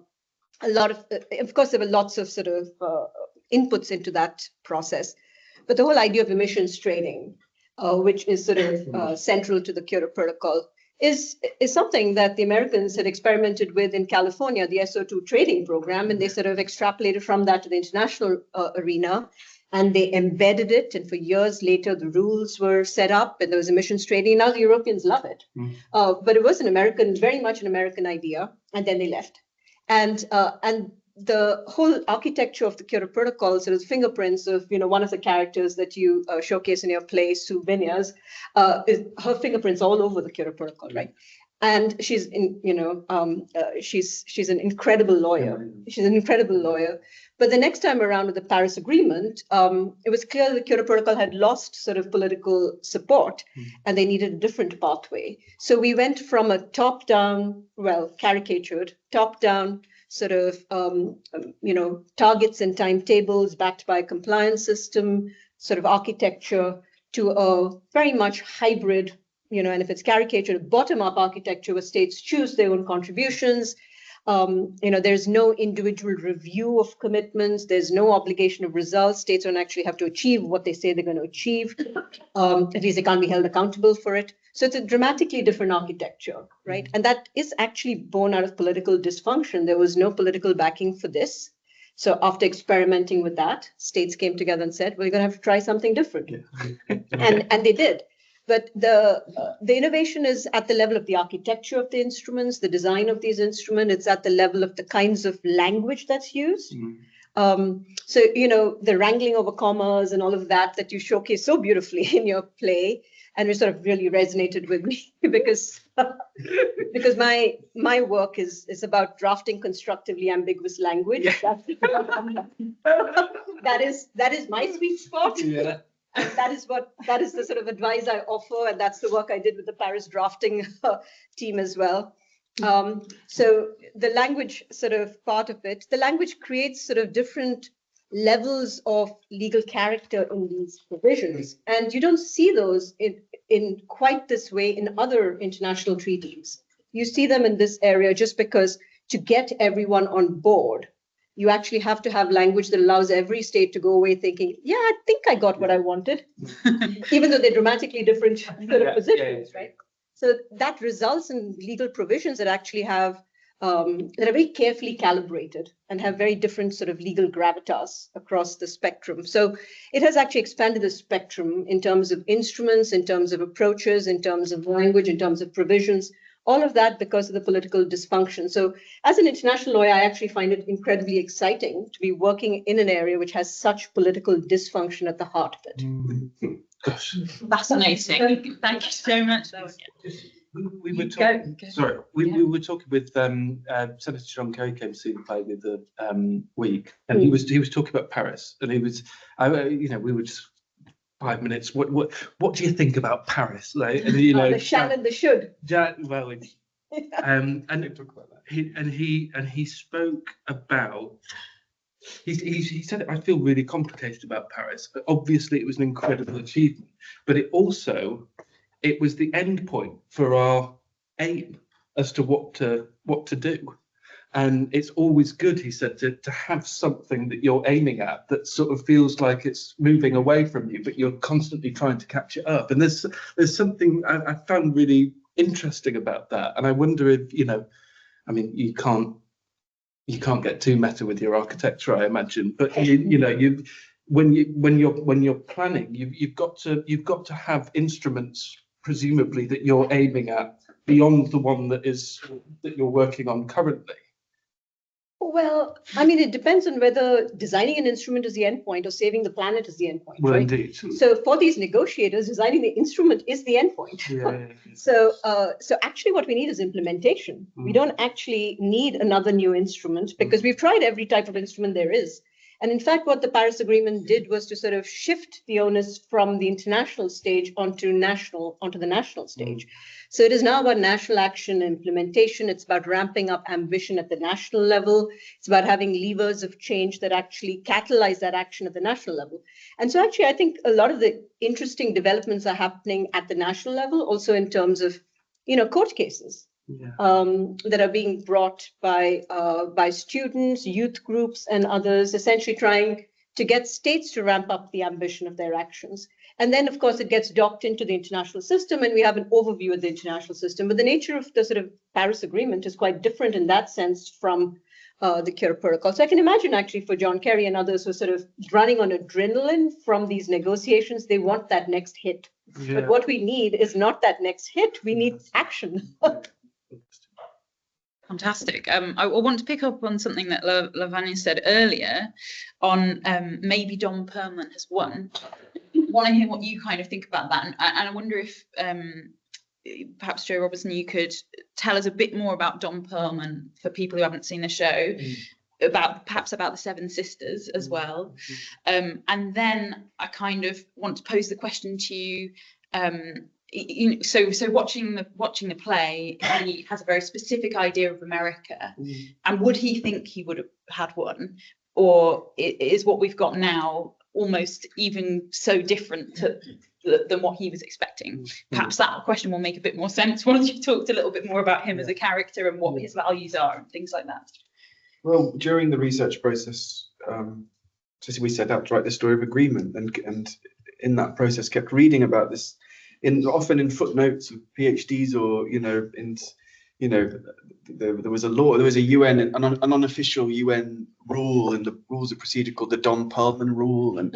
lot of course, there were lots of sort of inputs into that process. But the whole idea of emissions trading, which is sort of central to the Kyoto Protocol, is something that the Americans had experimented with in California, the SO2 trading program, and they sort of extrapolated from that to the international arena, and they embedded it. And for years later, the rules were set up, and there was emissions trading. Now the Europeans love it, but it was very much an American idea, and then they left. And the whole architecture of the Kyoto Protocol, sort of fingerprints of, you know, one of the characters that you showcase in your play, Sue Vinyas, her fingerprints all over the Kyoto Protocol, right? And she's she's an incredible lawyer. She's an incredible lawyer. But the next time around with the Paris Agreement, it was clear the Kyoto Protocol had lost sort of political support, and they needed a different pathway. So we went from a top-down, caricatured, top-down sort of, targets and timetables backed by a compliance system, sort of architecture, to a very much hybrid, and if it's caricatured, bottom-up architecture where states choose their own contributions. There's no individual review of commitments. There's no obligation of results. States don't actually have to achieve what they say they're going to achieve. At least they can't be held accountable for it. So it's a dramatically different architecture, right? And that is actually born out of political dysfunction. There was no political backing for this. So after experimenting with that, states came together and said, we're going to have to try something different. And they did. But the innovation is at the level of the architecture of the instruments, the design of these instruments. It's at the level of the kinds of language that's used. So, the wrangling over commas and all of that you showcase so beautifully in your play, and it sort of really resonated with me because my work is about drafting constructively ambiguous language. Yeah. That is my sweet spot. Yeah. And that is the sort of advice I offer, and that's the work I did with the Paris drafting team as well. So the language sort of part of it, the language creates sort of different levels of legal character in these provisions, and you don't see those in quite this way in other international treaties. You see them in this area just because to get everyone on board, you actually have to have language that allows every state to go away thinking, yeah, I think I got what I wanted, even though they're dramatically different sort of positions, right? So that results in legal provisions that actually have, that are very carefully calibrated and have very different sort of legal gravitas across the spectrum. So it has actually expanded the spectrum in terms of instruments, in terms of approaches, in terms of language, in terms of provisions, all of that because of the political dysfunction. So as an international lawyer, I actually find it incredibly exciting to be working in an area which has such political dysfunction at the heart of it. Gosh. Fascinating. Thank you so much. We were talking. Sorry, we were talking with Senator John Kerry came to see the play the week, and he was talking about Paris, and he was, we were just 5 minutes. What do you think about Paris? Like, and, the shall and the should. Well, and talk about that. He spoke about. He said, I feel really complicated about Paris, but obviously it was an incredible achievement. But it was the end point for our aim as to what to do. And it's always good, he said, to have something that you're aiming at that sort of feels like it's moving away from you, but you're constantly trying to catch it up. And there's something I found really interesting about that. And I wonder if, you can't get too meta with your architecture, I imagine. But when you're planning, you've got to have instruments, presumably, that you're aiming at beyond the one that you're working on currently. Well, it depends on whether designing an instrument is the endpoint or saving the planet is the endpoint. Well, right? indeed. So for these negotiators, designing the instrument is the endpoint. Yeah. So actually what we need is implementation. We don't actually need another new instrument because we've tried every type of instrument there is. And in fact, what the Paris Agreement did was to sort of shift the onus from the international stage onto the national stage. So it is now about national action and implementation. It's about ramping up ambition at the national level. It's about having levers of change that actually catalyze that action at the national level. And so actually, I think a lot of the interesting developments are happening at the national level, also in terms of, court cases. Yeah. That are being brought by students, youth groups, and others, essentially trying to get states to ramp up the ambition of their actions. And then, of course, it gets docked into the international system, and we have an overview of the international system. But the nature of the sort of Paris Agreement is quite different in that sense from the Kyoto Protocol. So I can imagine actually for John Kerry and others who are sort of running on adrenaline from these negotiations, they want that next hit. Yeah. But what we need is not that next hit. We need action. Fantastic. I want to pick up on something that Lavanya said earlier on maybe Don Perlman has won. I want to hear what you kind of think about that. And I wonder if perhaps Joe Robertson, you could tell us a bit more about Don Perlman for people who haven't seen the show, about the Seven Sisters as well. And then I kind of want to pose the question to you. So watching the play, he has a very specific idea of America, and would he think he would have had one, or is what we've got now almost even so different than what he was expecting? Perhaps that question will make a bit more sense once you talked a little bit more about him as a character and what his values are and things like that. Well, during the research process, we set out to write the story of agreement, and in that process kept reading about this. Often in footnotes of PhDs or there was a law, there was a UN, an unofficial UN rule in the rules of procedure called the Don Perlman rule, and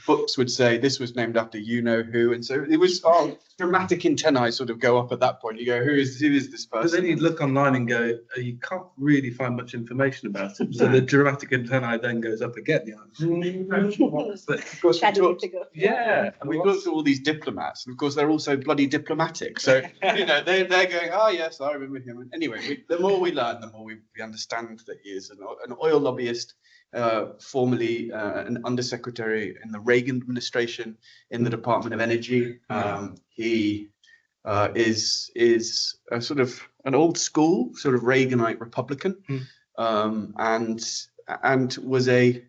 books would say this was named after who, and so it was dramatic antennae sort of go up at that point. You go, who is this person? But then you look online and go, you can't really find much information about it. So the dramatic antennae then goes up again. But of course, we talked to all these diplomats, and of course they're also bloody diplomatic. So they're going, oh yes, I remember him. And anyway, the more we learn, the more we understand that he is an oil lobbyist, formerly an undersecretary in the Reagan administration in the Department of Energy. He is a sort of an old school sort of Reaganite Republican, and was a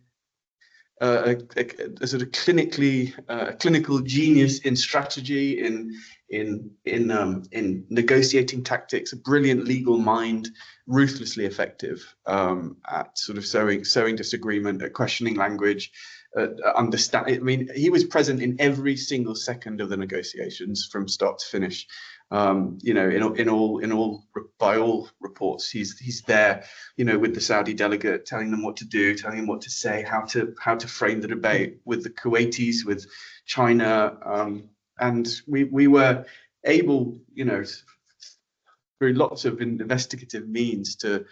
sort of clinical genius in strategy, in negotiating tactics, a brilliant legal mind, ruthlessly effective at sort of sowing disagreement, at questioning language, understand. I mean, he was present in every single second of the negotiations from start to finish. In all by all reports, he's there, with the Saudi delegate, telling them what to do, telling them what to say, how to frame the debate with the Kuwaitis, with China, and we were able, through lots of investigative means to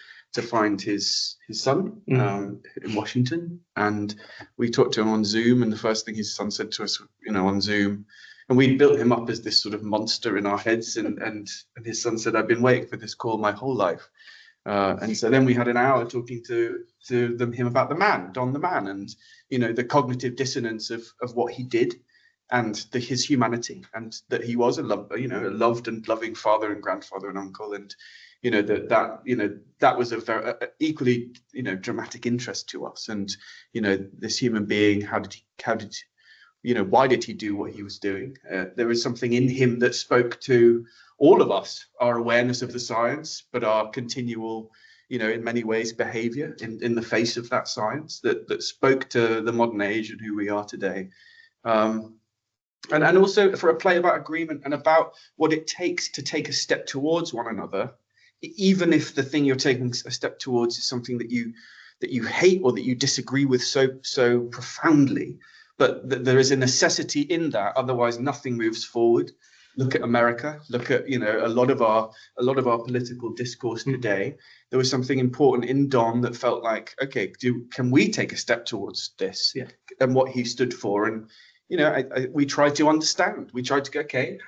find his son in Washington, and we talked to him on Zoom, and the first thing his son said to us, on Zoom. And we built him up as this sort of monster in our heads, and his son said, "I've been waiting for this call my whole life." And so then we had an hour talking to him about the man, Don the man, and the cognitive dissonance of what he did, and his humanity, and that he was a loved and loving father and grandfather and uncle, and that was a very equally dramatic interest to us, and this human being, how did why did he do what he was doing? There was something in him that spoke to all of us, our awareness of the science, but our continual, in many ways, behavior in the face of that science that spoke to the modern age and who we are today. And also for a play about agreement and about what it takes to take a step towards one another, even if the thing you're taking a step towards is something that you hate or that you disagree with so profoundly. But there is a necessity in that, otherwise nothing moves forward. Look at America. Look at a lot of our political discourse today. There was something important in Don that felt like, okay, can we take a step towards this? Yeah. And what he stood for, and we tried to understand. We tried to go, okay,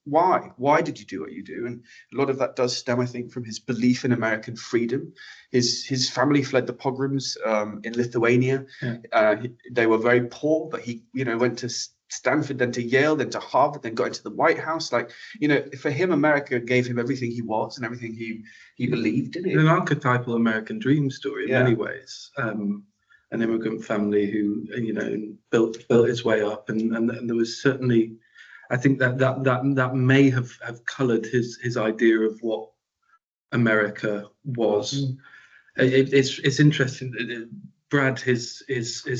why did you do what you do? And a lot of that does stem, I think, from his belief in American freedom. His family fled the pogroms in Lithuania. Yeah. They were very poor, but he went to Stanford, then to Yale, then to Harvard, then got into the White House. Like, for him, America gave him everything he was and everything he believed in. It's an archetypal American dream story in many ways. An immigrant family who built his way up, and there was certainly, I think that may have coloured his idea of what America was. It's interesting that Brad, his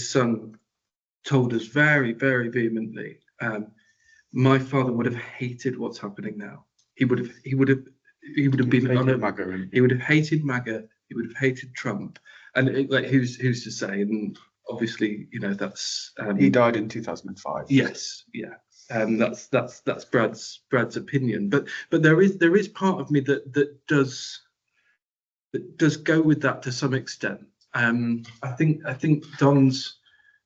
son, told us very, very vehemently, my father would have hated what's happening now. He would have been on a MAGA. He would have hated MAGA. He would have hated Trump. And who's to say? And obviously, that's he died in 2005. Yes, yeah. That's Brad's opinion. But there is part of me that does go with that to some extent. I think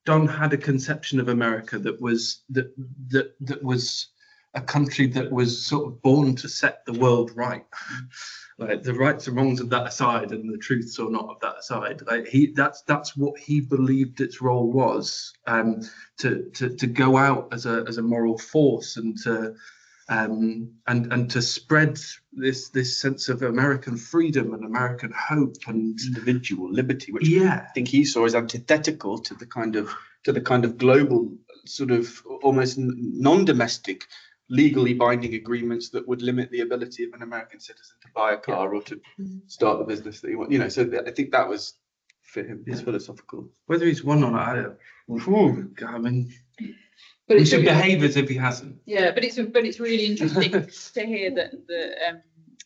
Don had a conception of America that was a country that was sort of born to set the world right. Like the rights and wrongs of that aside, and the truths or not of that aside. Like that's what he believed its role was, to go out as a moral force, and to spread this sense of American freedom and American hope and individual liberty, which I think he saw as antithetical to the kind of global, sort of almost non-domestic, legally binding agreements that would limit the ability of an American citizen to buy a car or to start the business that he wants. So I think that was for him his philosophical. Whether he's won or not, I mean, he should behave as if he hasn't. Yeah, but it's really interesting to hear that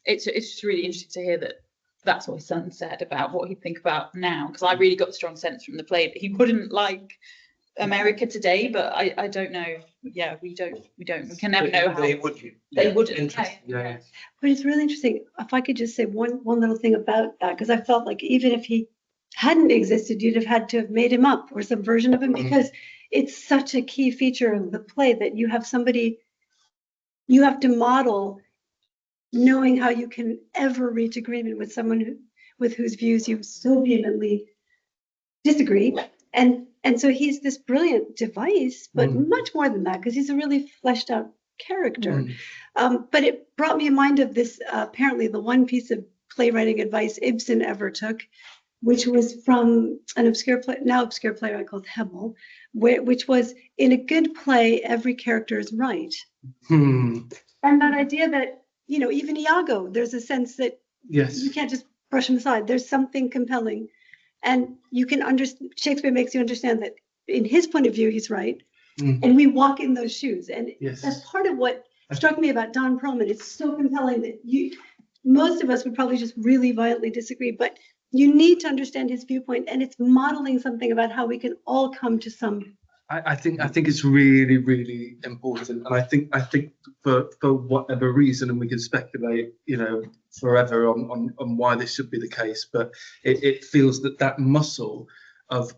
it's just really interesting to hear that that's what his son said about what he'd think about now, because I really got a strong sense from the play that he wouldn't like America today, but I don't know. Yeah, we can never know how they wouldn't. they wouldn't. Interesting. Yeah. But it's really interesting. If I could just say one little thing about that, because I felt like even if he hadn't existed, you'd have had to have made him up or some version of him, because it's such a key feature of the play that you have somebody you have to model knowing how you can ever reach agreement with someone with whose views you so vehemently disagree. And so he's this brilliant device, but much more than that, because he's a really fleshed out character. But it brought me in mind of this, apparently the one piece of playwriting advice Ibsen ever took, which was from an obscure playwright called Hebel, which was, in a good play, every character is right. And that idea that, you know, even Iago, there's a sense that you can't just brush him aside. There's something compelling. And you can understand, Shakespeare makes you understand that in his point of view, he's right. And we walk in those shoes. And that's part of what struck me about Don Perlman. It's so compelling that most of us would probably just really violently disagree, but you need to understand his viewpoint, and it's modeling something about how we can all come to some. I think it's really, really important, and I think for whatever reason, and we can speculate, you know, forever on why this should be the case, but it feels that muscle of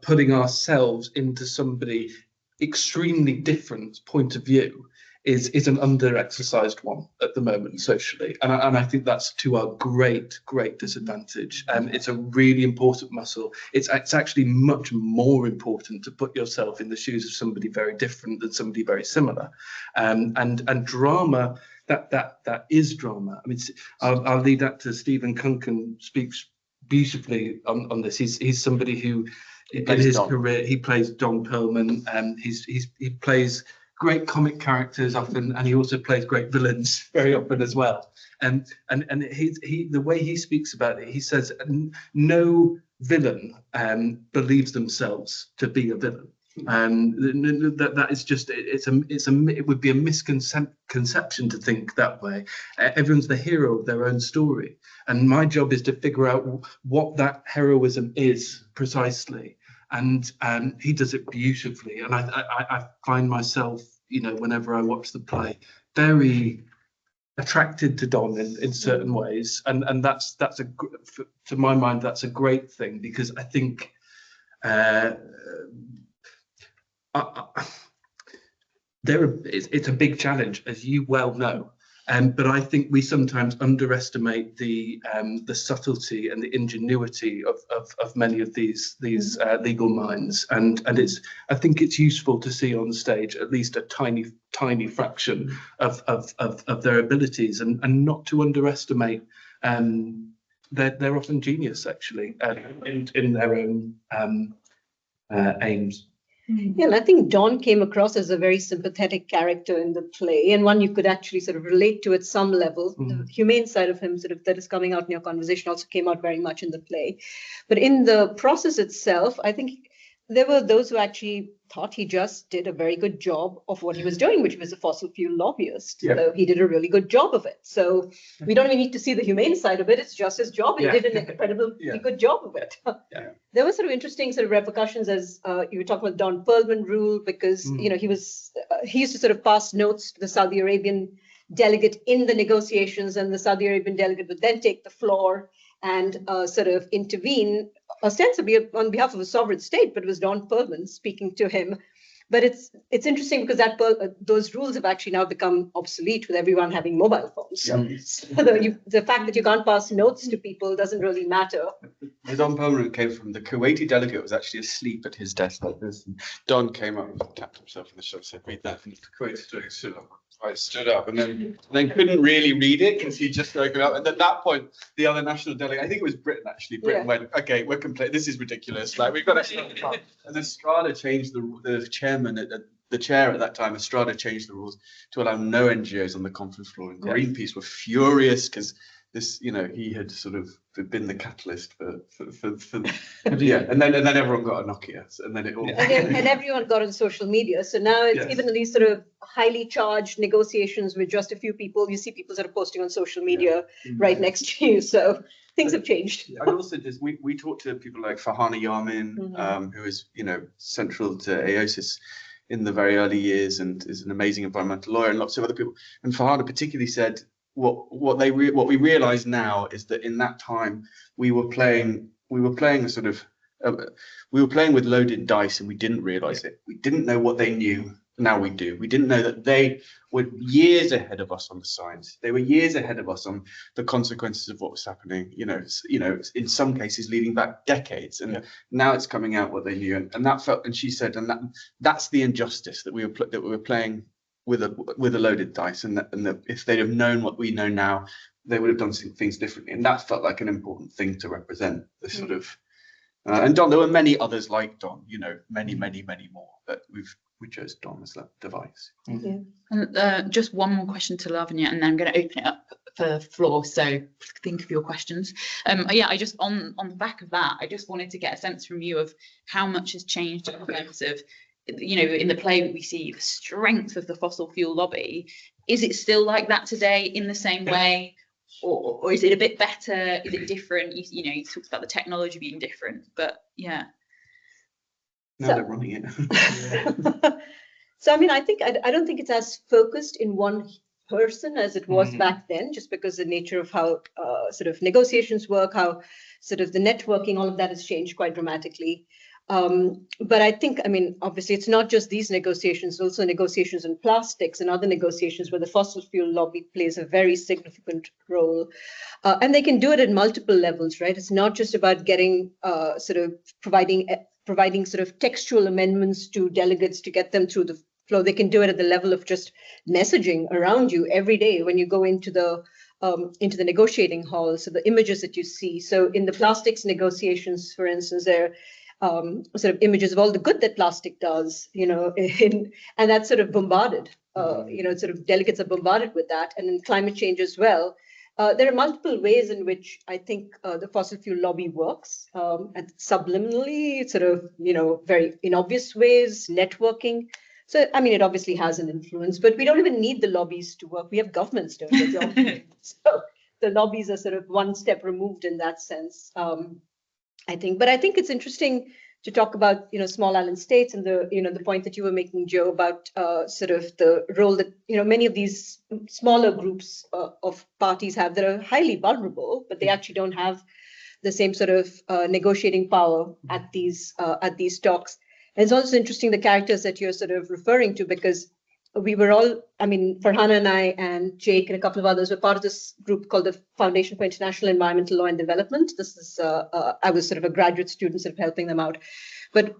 putting ourselves into somebody extremely different point of view is an under-exercised one at the moment socially, and I think that's to our great disadvantage. It's a really important muscle. It's actually much more important to put yourself in the shoes of somebody very different than somebody very similar, and drama, that is drama. I mean, I'll leave that to Stephen Kunken, speaks beautifully on this. He's somebody who in his career he plays Don Perlman, and he plays great comic characters often, and he also plays great villains very often as well. And he the way he speaks about it, he says no villain believes themselves to be a villain. That is just it would be a misconception to think that way. Everyone's the hero of their own story, and my job is to figure out what that heroism is precisely. And he does it beautifully, and I find myself, you know, whenever I watch the play, very attracted to Don in certain ways, and that's to my mind, that's a great thing, because I think it's a big challenge, as you well know. But I think we sometimes underestimate the subtlety and the ingenuity of many of these legal minds, and I think it's useful to see on stage at least a tiny fraction of their abilities, and not to underestimate they're often genius actually in their own aims. Yeah, and I think Don came across as a very sympathetic character in the play, and one you could actually sort of relate to at some level. The humane side of him, sort of, that is coming out in your conversation, also came out very much in the play. But in the process itself, I think there were those who actually thought he just did a very good job of what he was doing, which was a fossil fuel lobbyist. Yeah. So he did a really good job of it. So we don't even need to see the humane side of it. It's just his job. He did an incredibly good job of it. There were sort of interesting sort of repercussions, as you were talking about Don Perlman rule, because you know, he used to sort of pass notes to the Saudi Arabian delegate in the negotiations, and the Saudi Arabian delegate would then take the floor and sort of intervene, ostensibly on behalf of a sovereign state, but it was Don Perlman speaking to him. But it's interesting because those rules have actually now become obsolete with everyone having mobile phones. So the fact that you can't pass notes to people doesn't really matter. The Don Perlman who came from the Kuwaiti delegate was actually asleep at his desk like this. And Don came up and tapped himself in the shoulder and said, "Read that." And the Kuwaiti delegate stood up and then couldn't really read it because he just woken up. And at that point, the other national delegate, I think it was Britain actually, went, "Okay, we're complete. This is ridiculous. Like, we've got to stop." And then Strada changed the chairman at the chair at that time. Strada changed the rules to allow no NGOs on the conference floor. And Greenpeace were furious because this, you know, he had sort of been the catalyst for yeah, and then everyone got a Nokia, and then it all and everyone got on social media. So now it's Yes. even in these sort of highly charged negotiations with just a few people, you see people sort of posting on social media right next to you. So things have changed. And also just we talked to people like Farhana Yamin, who is, you know, central to AOSIS in the very early years and is an amazing environmental lawyer, and lots of other people. And Farhana particularly said what we realize now is that in that time we were playing a sort of we were playing with loaded dice, and we didn't realize it. We didn't know what they knew. Now we do. We didn't know that they were years ahead of us on the science. They were years ahead of us on the consequences of what was happening. You know, in some cases leading back decades. And now it's coming out what they knew. And that felt. And she said, and that's the injustice that we were playing with a loaded dice. And that if they'd have known what we know now, they would have done things differently. And that felt like an important thing to represent. The sort of and Don, there were many others like Don. You know, many more. But we chose Don as that device. And just one more question to Lavanya, and then I'm going to open it up for the floor. So think of your questions. Yeah, I just on the back of that, I just wanted to get a sense from you of how much has changed in terms of, you know, in the play we see the strength of the fossil fuel lobby. Is it still like that today in the same way, or is it a bit better? Is it different? You know, you talked about the technology being different, but yeah. Now they're running it. So I mean, I don't think it's as focused in one person as it was back then, just because the nature of how sort of negotiations work, how sort of the networking, all of that has changed quite dramatically. But I think, I mean, obviously it's not just these negotiations, also negotiations in plastics and other negotiations where the fossil fuel lobby plays a very significant role. And they can do it at multiple levels, right? It's not just about getting sort of providing sort of textual amendments to delegates to get them through the flow. They can do it at the level of just messaging around you every day when you go into the negotiating hall. So the images that you see. So in the plastics negotiations, for instance, there sort of images of all the good that plastic does, you know, and that's sort of bombarded, you know, sort of delegates are bombarded with that. And in climate change as well, there are multiple ways in which I think the fossil fuel lobby works, and subliminally, sort of, you know, very in obvious ways, networking. So, I mean, it obviously has an influence, but we don't even need the lobbies to work. We have governments doing the job. So the lobbies are sort of one step removed in that sense. I think it's interesting to talk about, you know, small island states and the, you know, the point that you were making, Joe, about sort of the role that, you know, many of these smaller groups of parties have that are highly vulnerable, but they actually don't have the same sort of negotiating power at these talks. And it's also interesting the characters that you're sort of referring to, because we were all, I mean, Farhana and I and Jake and a couple of others were part of this group called the Foundation for International Environmental Law and Development. This is, I was sort of a graduate student sort of helping them out. But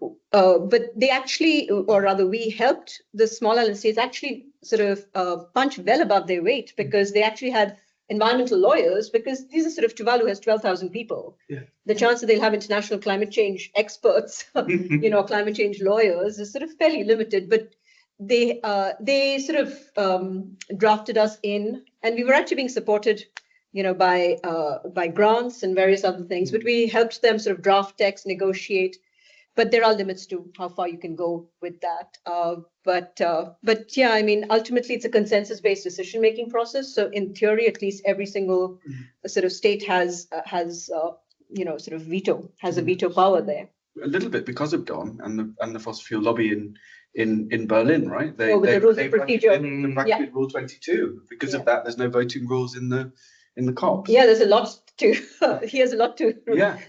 they actually, or rather we helped the small island states actually sort of punch well above their weight, because they actually had environmental lawyers, because these are sort of Tuvalu has 12,000 people. Yeah. The chance that they'll have international climate change experts, you know, climate change lawyers is sort of fairly limited, but they sort of drafted us in, and we were actually being supported, you know, by grants and various other things, but we helped them sort of draft text, negotiate, but there are limits to how far you can go with that. But yeah, I mean, ultimately it's a consensus-based decision-making process. So in theory, at least every single sort of state has you know, sort of has a veto power there. A little bit because of Don and the fossil fuel lobby in Berlin, right? The rules of procedure. They Rule 22. Because of that, there's no voting rules in the COPs. Yeah, there's a lot to. He has a lot to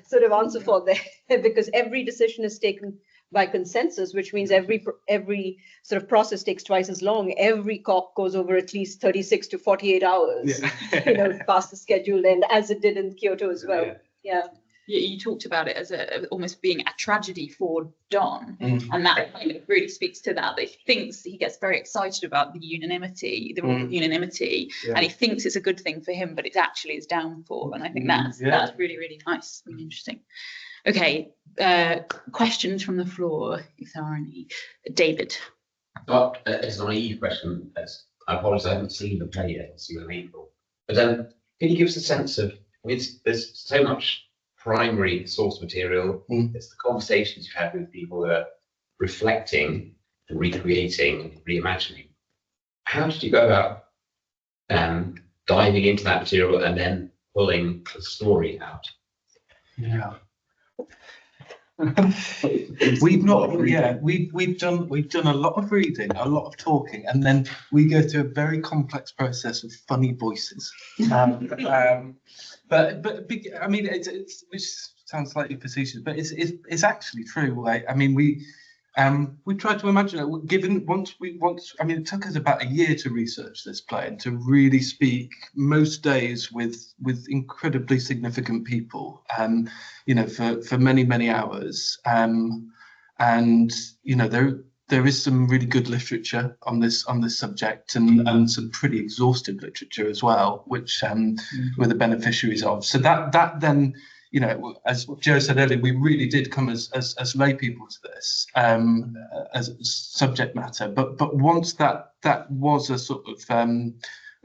sort of answer for there, because every decision is taken by consensus, which means every sort of process takes twice as long. Every COP goes over at least 36 to 48 hours, you know, past the scheduled end, as it did in Kyoto as well. Yeah. You talked about it as almost being a tragedy for Don, and that kind of really speaks to that. He gets very excited about the unanimity, and he thinks it's a good thing for him, but it's actually his downfall. And I think that's really, really nice, really interesting. Okay, questions from the floor, if there are any. David. It's a naive question. I apologize, I haven't seen the play yet. It's in April. But can you give us a sense of, I mean, there's so much primary source material, it's the conversations you've had with people that are reflecting and recreating, reimagining. How did you go about diving into that material and then pulling the story out? Yeah. We've done a lot of reading, a lot of talking, and then we go through a very complex process of funny voices. But I mean, it's which sounds slightly facetious, but it's actually true. Like, I mean, we tried to imagine it. Given I mean, it took us about a year to research this play and to really speak most days with incredibly significant people, you know, for many hours. And you know, there is some really good literature on this subject, and some pretty exhaustive literature as well, which we're the beneficiaries of. So that then, you know, as Joe said earlier, we really did come as lay people to this as subject matter. But once that was a sort of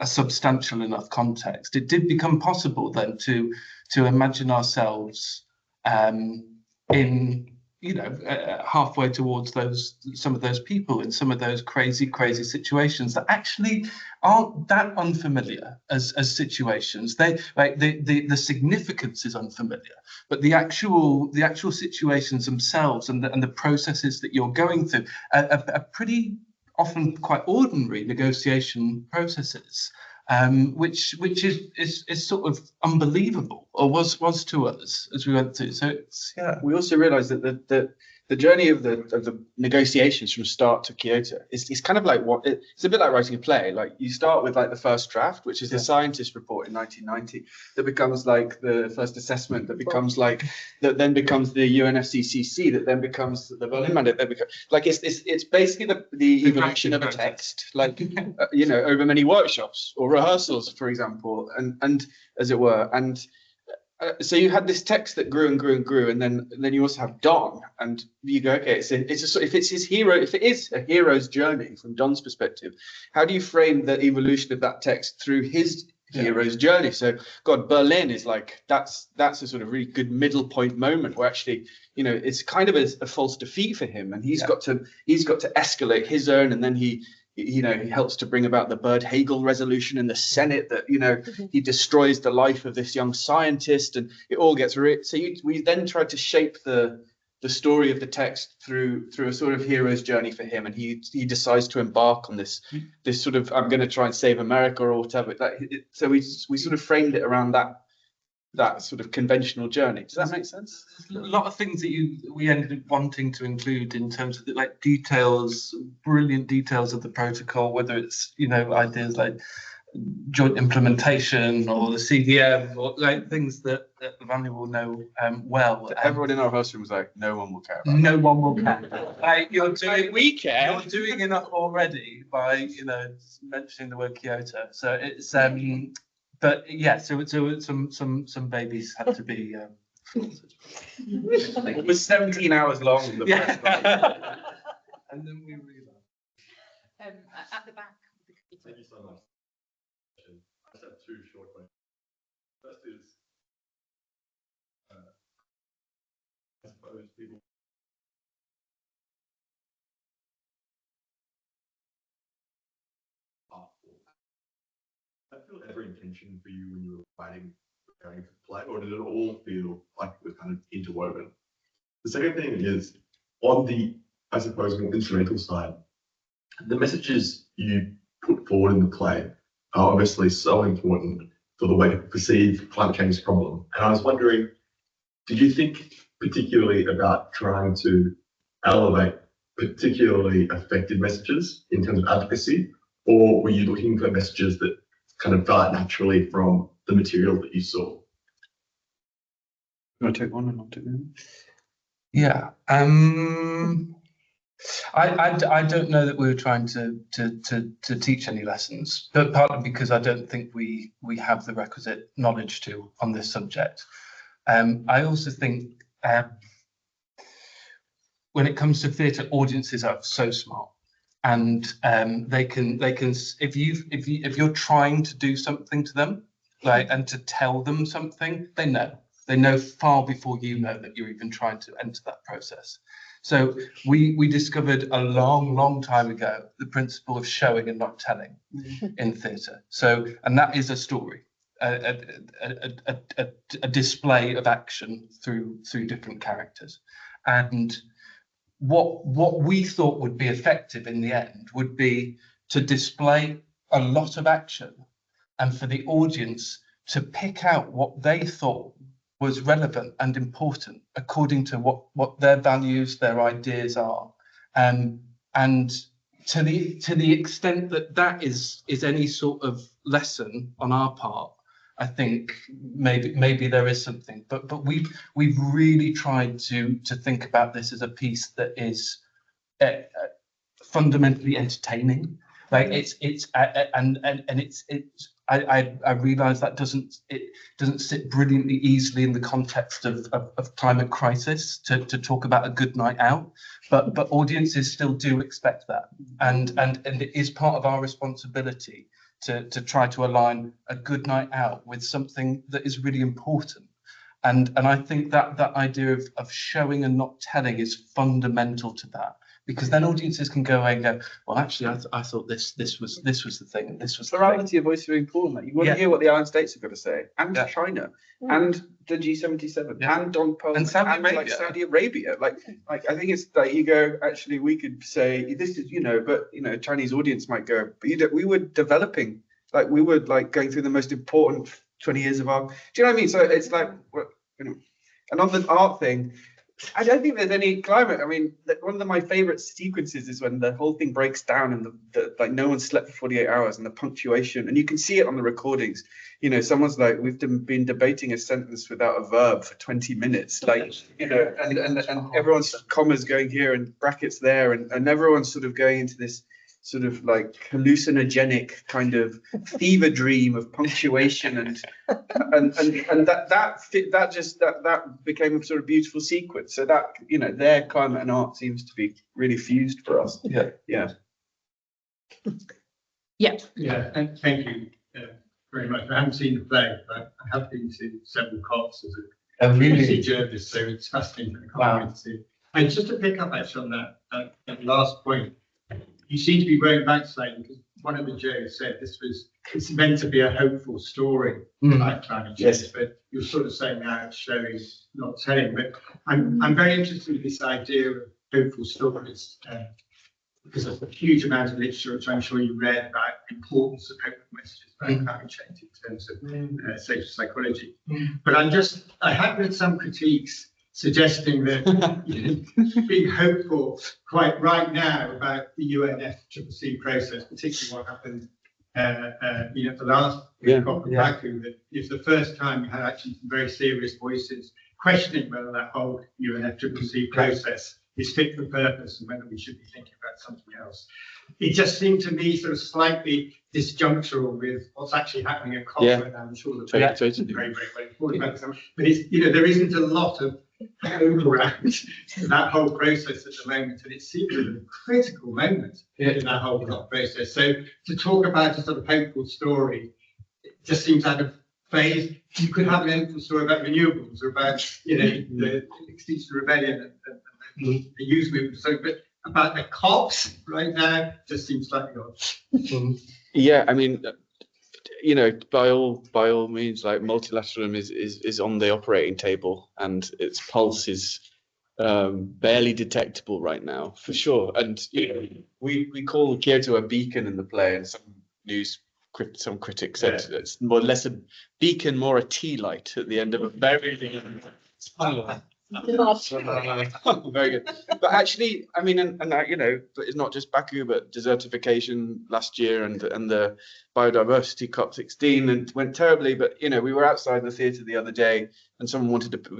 a substantial enough context, it did become possible then to imagine ourselves in, you know, halfway towards some of those people in some of those crazy situations that actually aren't that unfamiliar as situations. They, like, the significance is unfamiliar, but the actual situations themselves and the processes that you're going through are pretty often quite ordinary negotiation processes. Which is sort of unbelievable, or was to us as we went through. So it's, yeah. We also realised that the journey of the negotiations from start to Kyoto is kind of like it's a bit like writing a play. Like, you start with like the first draft, which is the scientist report in 1990, that becomes like the first assessment, that becomes like that becomes the UNFCCC, that then becomes the Berlin mandate, that becomes like it's basically the evolution of a text, like you know, over many workshops or rehearsals, for example, and as it were, and. So you had this text that grew and grew and grew, and then you also have Don, and you go, okay, if it is a hero's journey from Don's perspective, how do you frame the evolution of that text through his hero's journey? So, God, Berlin is like that's a sort of really good middle point moment where actually, you know, it's kind of a false defeat for him, and he's got to escalate his own, and then he helps to bring about the Byrd-Hagel resolution in the Senate that, you know, he destroys the life of this young scientist, and it all gets so we then tried to shape the story of the text through a sort of hero's journey for him, and he decides to embark on this sort of, I'm going to try and save America or whatever. So we sort of framed it around that sort of conventional journey. Does that make sense? A lot of things that we ended up wanting to include in terms of the, like, details, brilliant details of the protocol, whether it's, you know, ideas like joint implementation or the CDM, or like things that Lavanya will know well. Everyone in our house room was like, no one will care about. No one will care. Like, we care. You're doing enough already by, you know, mentioning the word Kyoto. So it's but yeah, so some babies had to be. It was 17 hours long. Yeah. And then we realized. At the back. Thank you so much. I just have two short questions. First is, I suppose people. Did that feel ever intention for you when you were writing, preparing for play, or did it all feel like it was kind of interwoven? The second thing is, on the, I suppose, more instrumental side, the messages you put forward in the play are obviously so important for the way to perceive climate change problem. And I was wondering, did you think particularly about trying to elevate particularly effective messages in terms of advocacy, or were you looking for messages that kind of got naturally from the material that you saw? You want to take one and I'll take the other? Yeah. I don't know that we were trying to teach any lessons, but partly because I don't think we have the requisite knowledge on this subject. I also think when it comes to theatre, audiences are so smart, and they can if you're trying to do something to them, like, and to tell them something, they know far before you know that you're even trying to enter that process. So we discovered a long time ago the principle of showing and not telling in theatre. So, and that is a story, a display of action through different characters. And what we thought would be effective in the end would be to display a lot of action and for the audience to pick out what they thought was relevant and important according to what their values, their ideas are, and to the extent that that is any sort of lesson on our part, I think maybe there is something. But we've really tried to think about this as a piece that is fundamentally entertaining. Like it's I realise that doesn't sit brilliantly easily in the context of climate crisis to talk about a good night out, but audiences still do expect that, and it is part of our responsibility to try to align a good night out with something that is really important. And I think that idea of showing and not telling is fundamental to that. Because then audiences can go away and go, well, actually, I thought this was the thing, and this was plurality of voice is really important. You want to hear what the Island States have got to say, and China, and the G77, and Don Parliament, and Saudi Arabia. Like Saudi Arabia. Like I think it's like you go. Actually, we could say this is but Chinese audience might go. But we were developing, like we were like going through the most important 20 years of our. Do you know what I mean? So it's like and on the art thing. I don't think there's any climate. I mean, one of my favorite sequences is when the whole thing breaks down and the like no one slept for 48 hours and the punctuation, and you can see it on the recordings. Someone's like, we've been debating a sentence without a verb for 20 minutes, like, and everyone's commas going here and brackets there, and everyone's sort of going into this sort of like hallucinogenic kind of fever dream of punctuation and that became a sort of beautiful sequence. So that their climate and art seems to be really fused for us. Yeah. And thank you very much. I haven't seen the play, but I have been to several COPs as a really journalist, so it's fascinating. Wow. And just to pick up actually on that last point. You seem to be going back slightly because one of the Joes said it's meant to be a hopeful story about climate change, but you're sort of saying now it's showing, not telling. But I'm very interested in this idea of hopeful stories because there's a huge amount of literature which I'm sure you read about the importance of hopeful messages about climate change in terms of social psychology. But I have read some critiques suggesting that being hopeful quite right now about the UNFCCC process, particularly what happened the last COP in Baku, that is the first time we had actually some very serious voices questioning whether that whole UNFCCC process is fit for purpose and whether we should be thinking about something else. It just seemed to me sort of slightly disjunctural with what's actually happening at COP, and I'm sure that very, very well informed about this. But it's, there isn't a lot of around that whole process at the moment, and it seems a critical moment in that whole process. So to talk about a sort of hopeful story, it just seems out of phase. You could have an hopeful story about renewables or about the Extinction Rebellion and the youth movement, but about the COPs right now just seems slightly odd. Yeah, I mean, by all means, like multilateralism is on the operating table, and its pulse is barely detectable right now, for sure. And we call Kyoto a beacon in the play, and some critics said it's more less a beacon, more a tea light at the end of a very very good. But actually, I mean, and but it's not just Baku, but desertification last year and the biodiversity COP16 and went terribly. But we were outside the theatre the other day, and a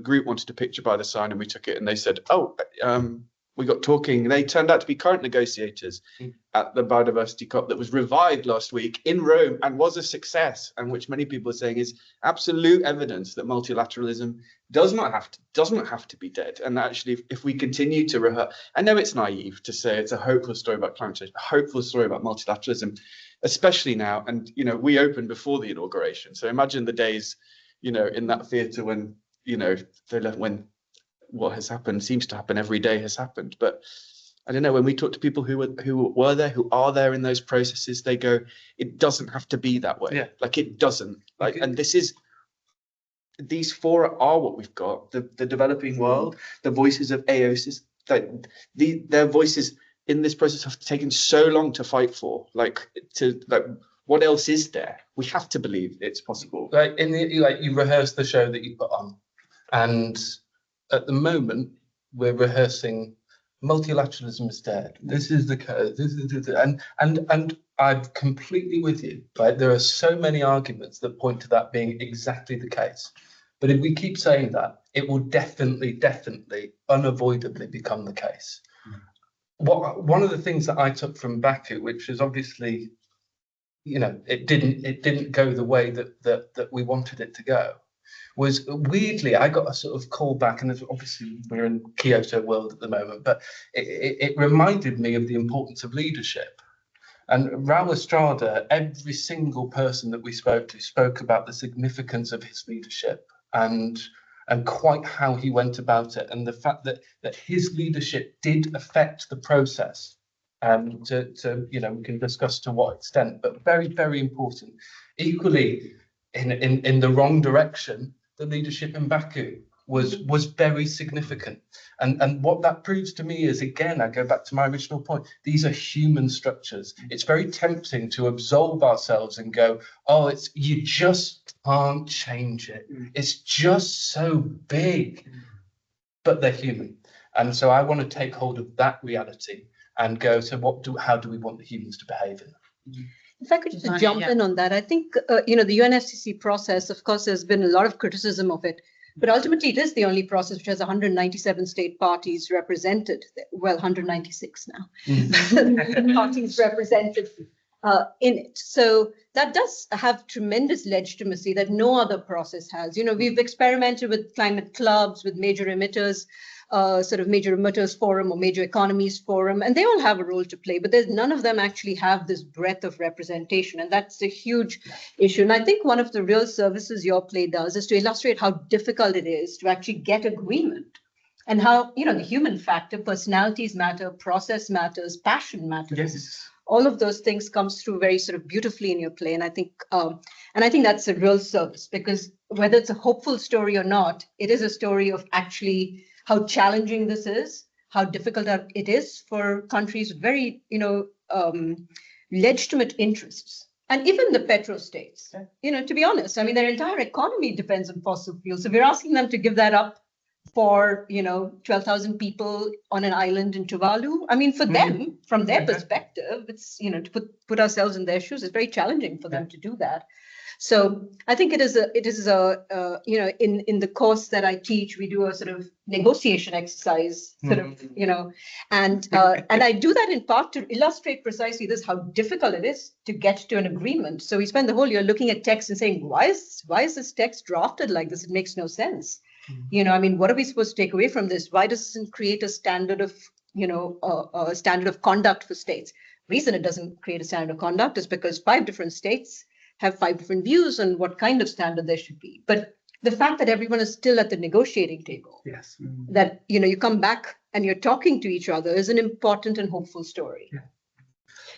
group wanted a picture by the sign, and we took it, and they said, we got talking. They turned out to be current negotiators at the biodiversity COP that was revived last week in Rome and was a success, and which many people are saying is absolute evidence that multilateralism does not have to be dead. And actually, if we continue to rehearse, I know it's naive to say it's a hopeful story about climate change, a hopeful story about multilateralism, especially now. And we opened before the inauguration, so imagine the days, in that theatre when when what has happened seems to happen every day has happened. But I don't know, when we talk to people who were there, who are there in those processes, they go, it doesn't have to be that way. Like it doesn't. Like, and these fora are what we've got. The developing world, the voices of AOSIS, their voices in this process have taken so long to fight for. What else is there? We have to believe it's possible. You rehearse the show that you put on, and at the moment we're rehearsing multilateralism is dead. This is the code. This is and I'm completely with you. Right, there are so many arguments that point to that being exactly the case. But if we keep saying that, it will definitely, unavoidably become the case. One of the things that I took from Baku, which is obviously, it didn't go the way that we wanted it to go, was weirdly, I got a sort of call back, and obviously we're in Kyoto world at the moment, but it reminded me of the importance of leadership. And Raul Estrada, every single person that we spoke to spoke about the significance of his leadership and quite how he went about it, and the fact that his leadership did affect the process. We can discuss to what extent, but very, very important. Equally, in the wrong direction, the leadership in Baku was very significant. And what that proves to me is, again, I go back to my original point, these are human structures. It's very tempting to absolve ourselves and go, oh, you just can't change it. It's just so big, but they're human. And so I want to take hold of that reality and go, so how do we want the humans to behave in that? If I could just jump in on that, I think, the UNFCCC process, of course, there's been a lot of criticism of it, but ultimately it is the only process which has 197 state parties represented, well, 196 now, parties represented in it. So that does have tremendous legitimacy that no other process has. We've experimented with climate clubs, with major emitters, major emitters forum or major economies forum, and they all have a role to play, but none of them actually have this breadth of representation, and that's a huge issue. And I think one of the real services your play does is to illustrate how difficult it is to actually get agreement, and how the human factor, personalities matter, process matters, passion matters. Yes. All of those things comes through very sort of beautifully in your play, and I think that's a real service, because whether it's a hopeful story or not, it is a story of actually how challenging this is, how difficult it is for countries with very, legitimate interests. And even the petrostates, to be honest, their entire economy depends on fossil fuels. So we're asking them to give that up for, 12,000 people on an island in Tuvalu. For them, from their perspective, it's, to put ourselves in their shoes, it's very challenging for them to do that. So I think it is in the course that I teach, we do a sort of negotiation exercise, and I do that in part to illustrate precisely this, how difficult it is to get to an agreement. So we spend the whole year looking at text and saying, why is this text drafted like this? It makes no sense. What are we supposed to take away from this? Why doesn't it create a standard of, a standard of conduct for states? The reason it doesn't create a standard of conduct is because 5 different states have 5 different views on what kind of standard there should be. But the fact that everyone is still at the negotiating table, yes, that you come back and you're talking to each other, is an important and hopeful story. Yeah.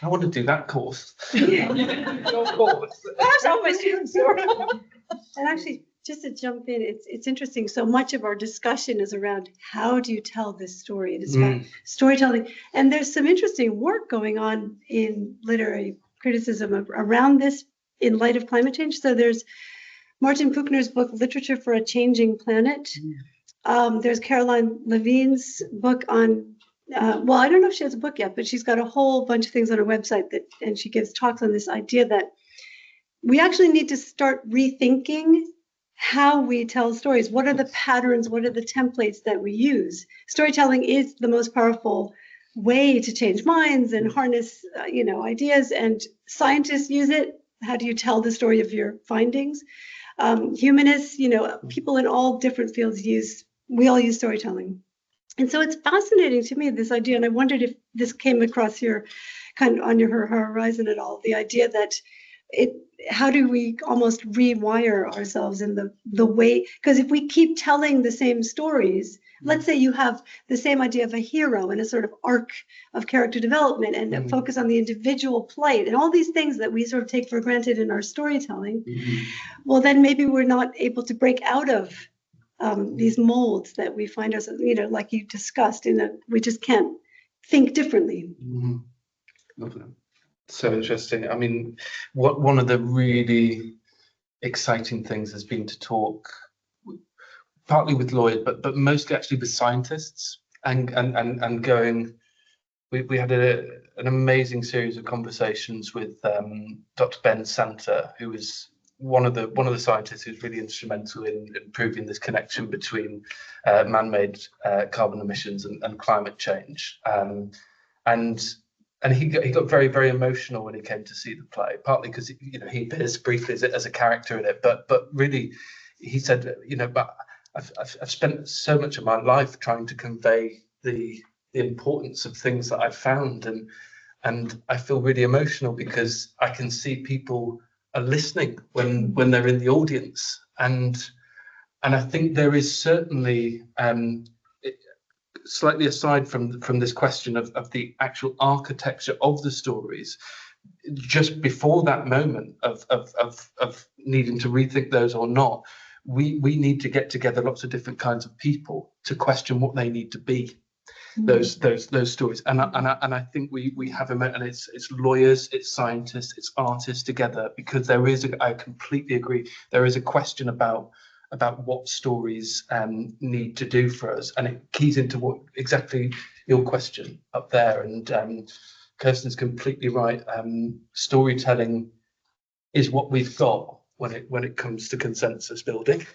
I want to do that course. Your course. That's how my students are. And actually, just to jump in, it's interesting. So much of our discussion is around how do you tell this story? It is about storytelling. And there's some interesting work going on in literary criticism around this in light of climate change. So there's Martin Buchner's book, Literature for a Changing Planet. There's Caroline Levine's book on, I don't know if she has a book yet, but she's got a whole bunch of things on her website and she gives talks on this idea that we actually need to start rethinking how we tell stories. What are the patterns? What are the templates that we use? Storytelling is the most powerful way to change minds and harness, ideas. And scientists use it. How do you tell the story of your findings? Humanists, people in all different fields we all use storytelling. And so it's fascinating to me, this idea, and I wondered if this came across your kind of on your horizon at all, the idea that how do we almost rewire ourselves in the way, because if we keep telling the same stories, let's say you have the same idea of a hero and a sort of arc of character development and a focus on the individual plight and all these things that we sort of take for granted in our storytelling, well, then maybe we're not able to break out of these molds that we find ourselves, like you discussed, we just can't think differently. Lovely. So interesting. I mean, one of the really exciting things has been to talk partly with lawyers, but mostly actually with scientists and going. We had an amazing series of conversations with Dr. Ben Santa, who is one of the scientists who's really instrumental in proving this connection between man-made carbon emissions and climate change. And he got very, very emotional when he came to see the play, partly because he appears briefly as a character in it, but really he said, but I've spent so much of my life trying to convey the importance of things that I've found, and I feel really emotional because I can see people are listening when they're in the audience, and I think there is certainly slightly aside from this question of the actual architecture of the stories, just before that moment of needing to rethink those or not, we need to get together lots of different kinds of people to question what they need to be. Those stories, and I think we have them, and it's lawyers, it's scientists, it's artists together, because I completely agree, there is a question about what stories need to do for us, and it keys into what exactly your question up there, and Kirsten's completely right. Storytelling is what we've got when it comes to consensus building.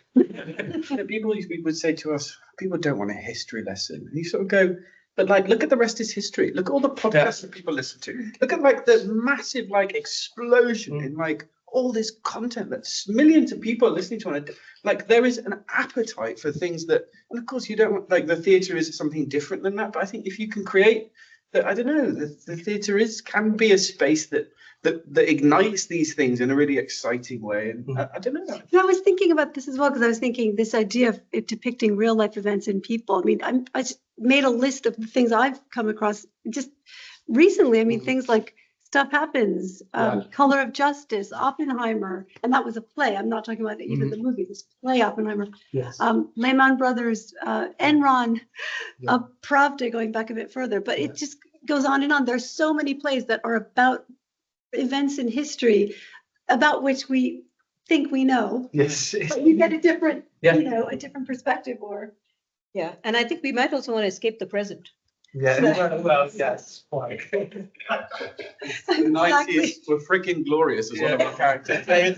People would say to us, people don't want a history lesson, and you sort of go, but look at the rest is history. Look at all the podcasts that people listen to. Look at the massive explosion in all this content that's millions of people are listening to on it. There is an appetite for things that, and of course you don't want, the theatre is something different than that, but I think if you can create that, I don't know, the theatre can be a space that ignites these things in a really exciting way, and I don't know. I was thinking about this as well, because I was thinking this idea of it depicting real life events in people. I mean, I made a list of the things I've come across just recently. I mean, things like Stuff Happens, Color of Justice, Oppenheimer, and that was a play. I'm not talking about even the movie, this play Oppenheimer. Yes. Lehman Brothers, Enron, Pravda, going back a bit further, but it just goes on and on. There's so many plays that are about events in history about which we think we know. Yes. But we get a different, a different perspective, or. Yeah, and I think we might also want to escape the present. Yeah, well, yes, quite. The 90s were freaking glorious as one of our characters. I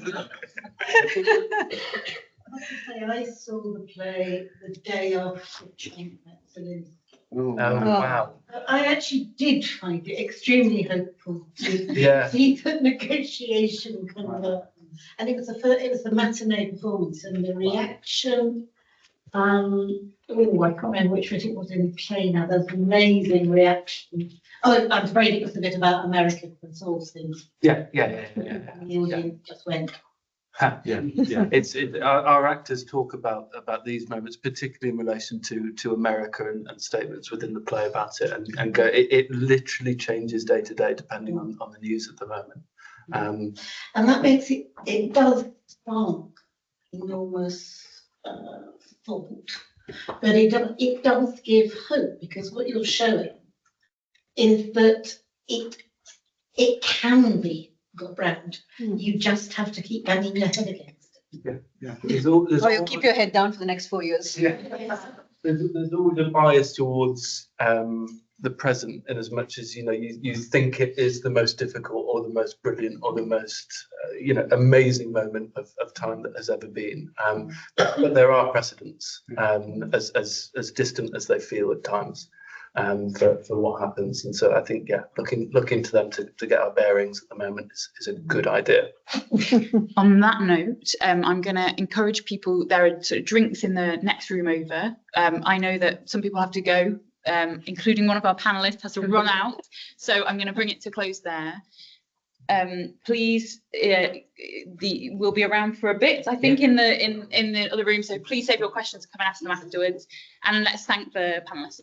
saw the play the day after Trump met Zelensky. Oh, wow. I actually did find it extremely hopeful to see the negotiation come up. And it was the matinee performance, and the reaction. I can't remember which bit it was in the play now. There's amazing reaction. Oh, I'm afraid it was the bit about America that solves things. Yeah. And the audience just went. It's our actors talk about these moments, particularly in relation to America and statements within the play about it, and go. It literally changes day to day depending on the news at the moment. And that makes it does spark enormous thought, but it does give hope, because what you're showing is that it can be got round. You just have to keep banging your head against it. You keep your head down for the next 4 years. Yeah. There's always a bias towards the present, in as much as you think it is the most difficult or the most brilliant or the most amazing moment of time that has ever been. But there are precedents, as distant as they feel at times, for what happens. And so I think, looking to them to get our bearings at the moment is a good idea. On that note, I'm going to encourage people. There are sort of drinks in the next room over. I know that some people have to go, including one of our panelists has to run out. So I'm going to bring it to close there. Please, we'll be around for a bit, I think, in the other room. So please save your questions, come and ask them afterwards. And let's thank the panelists.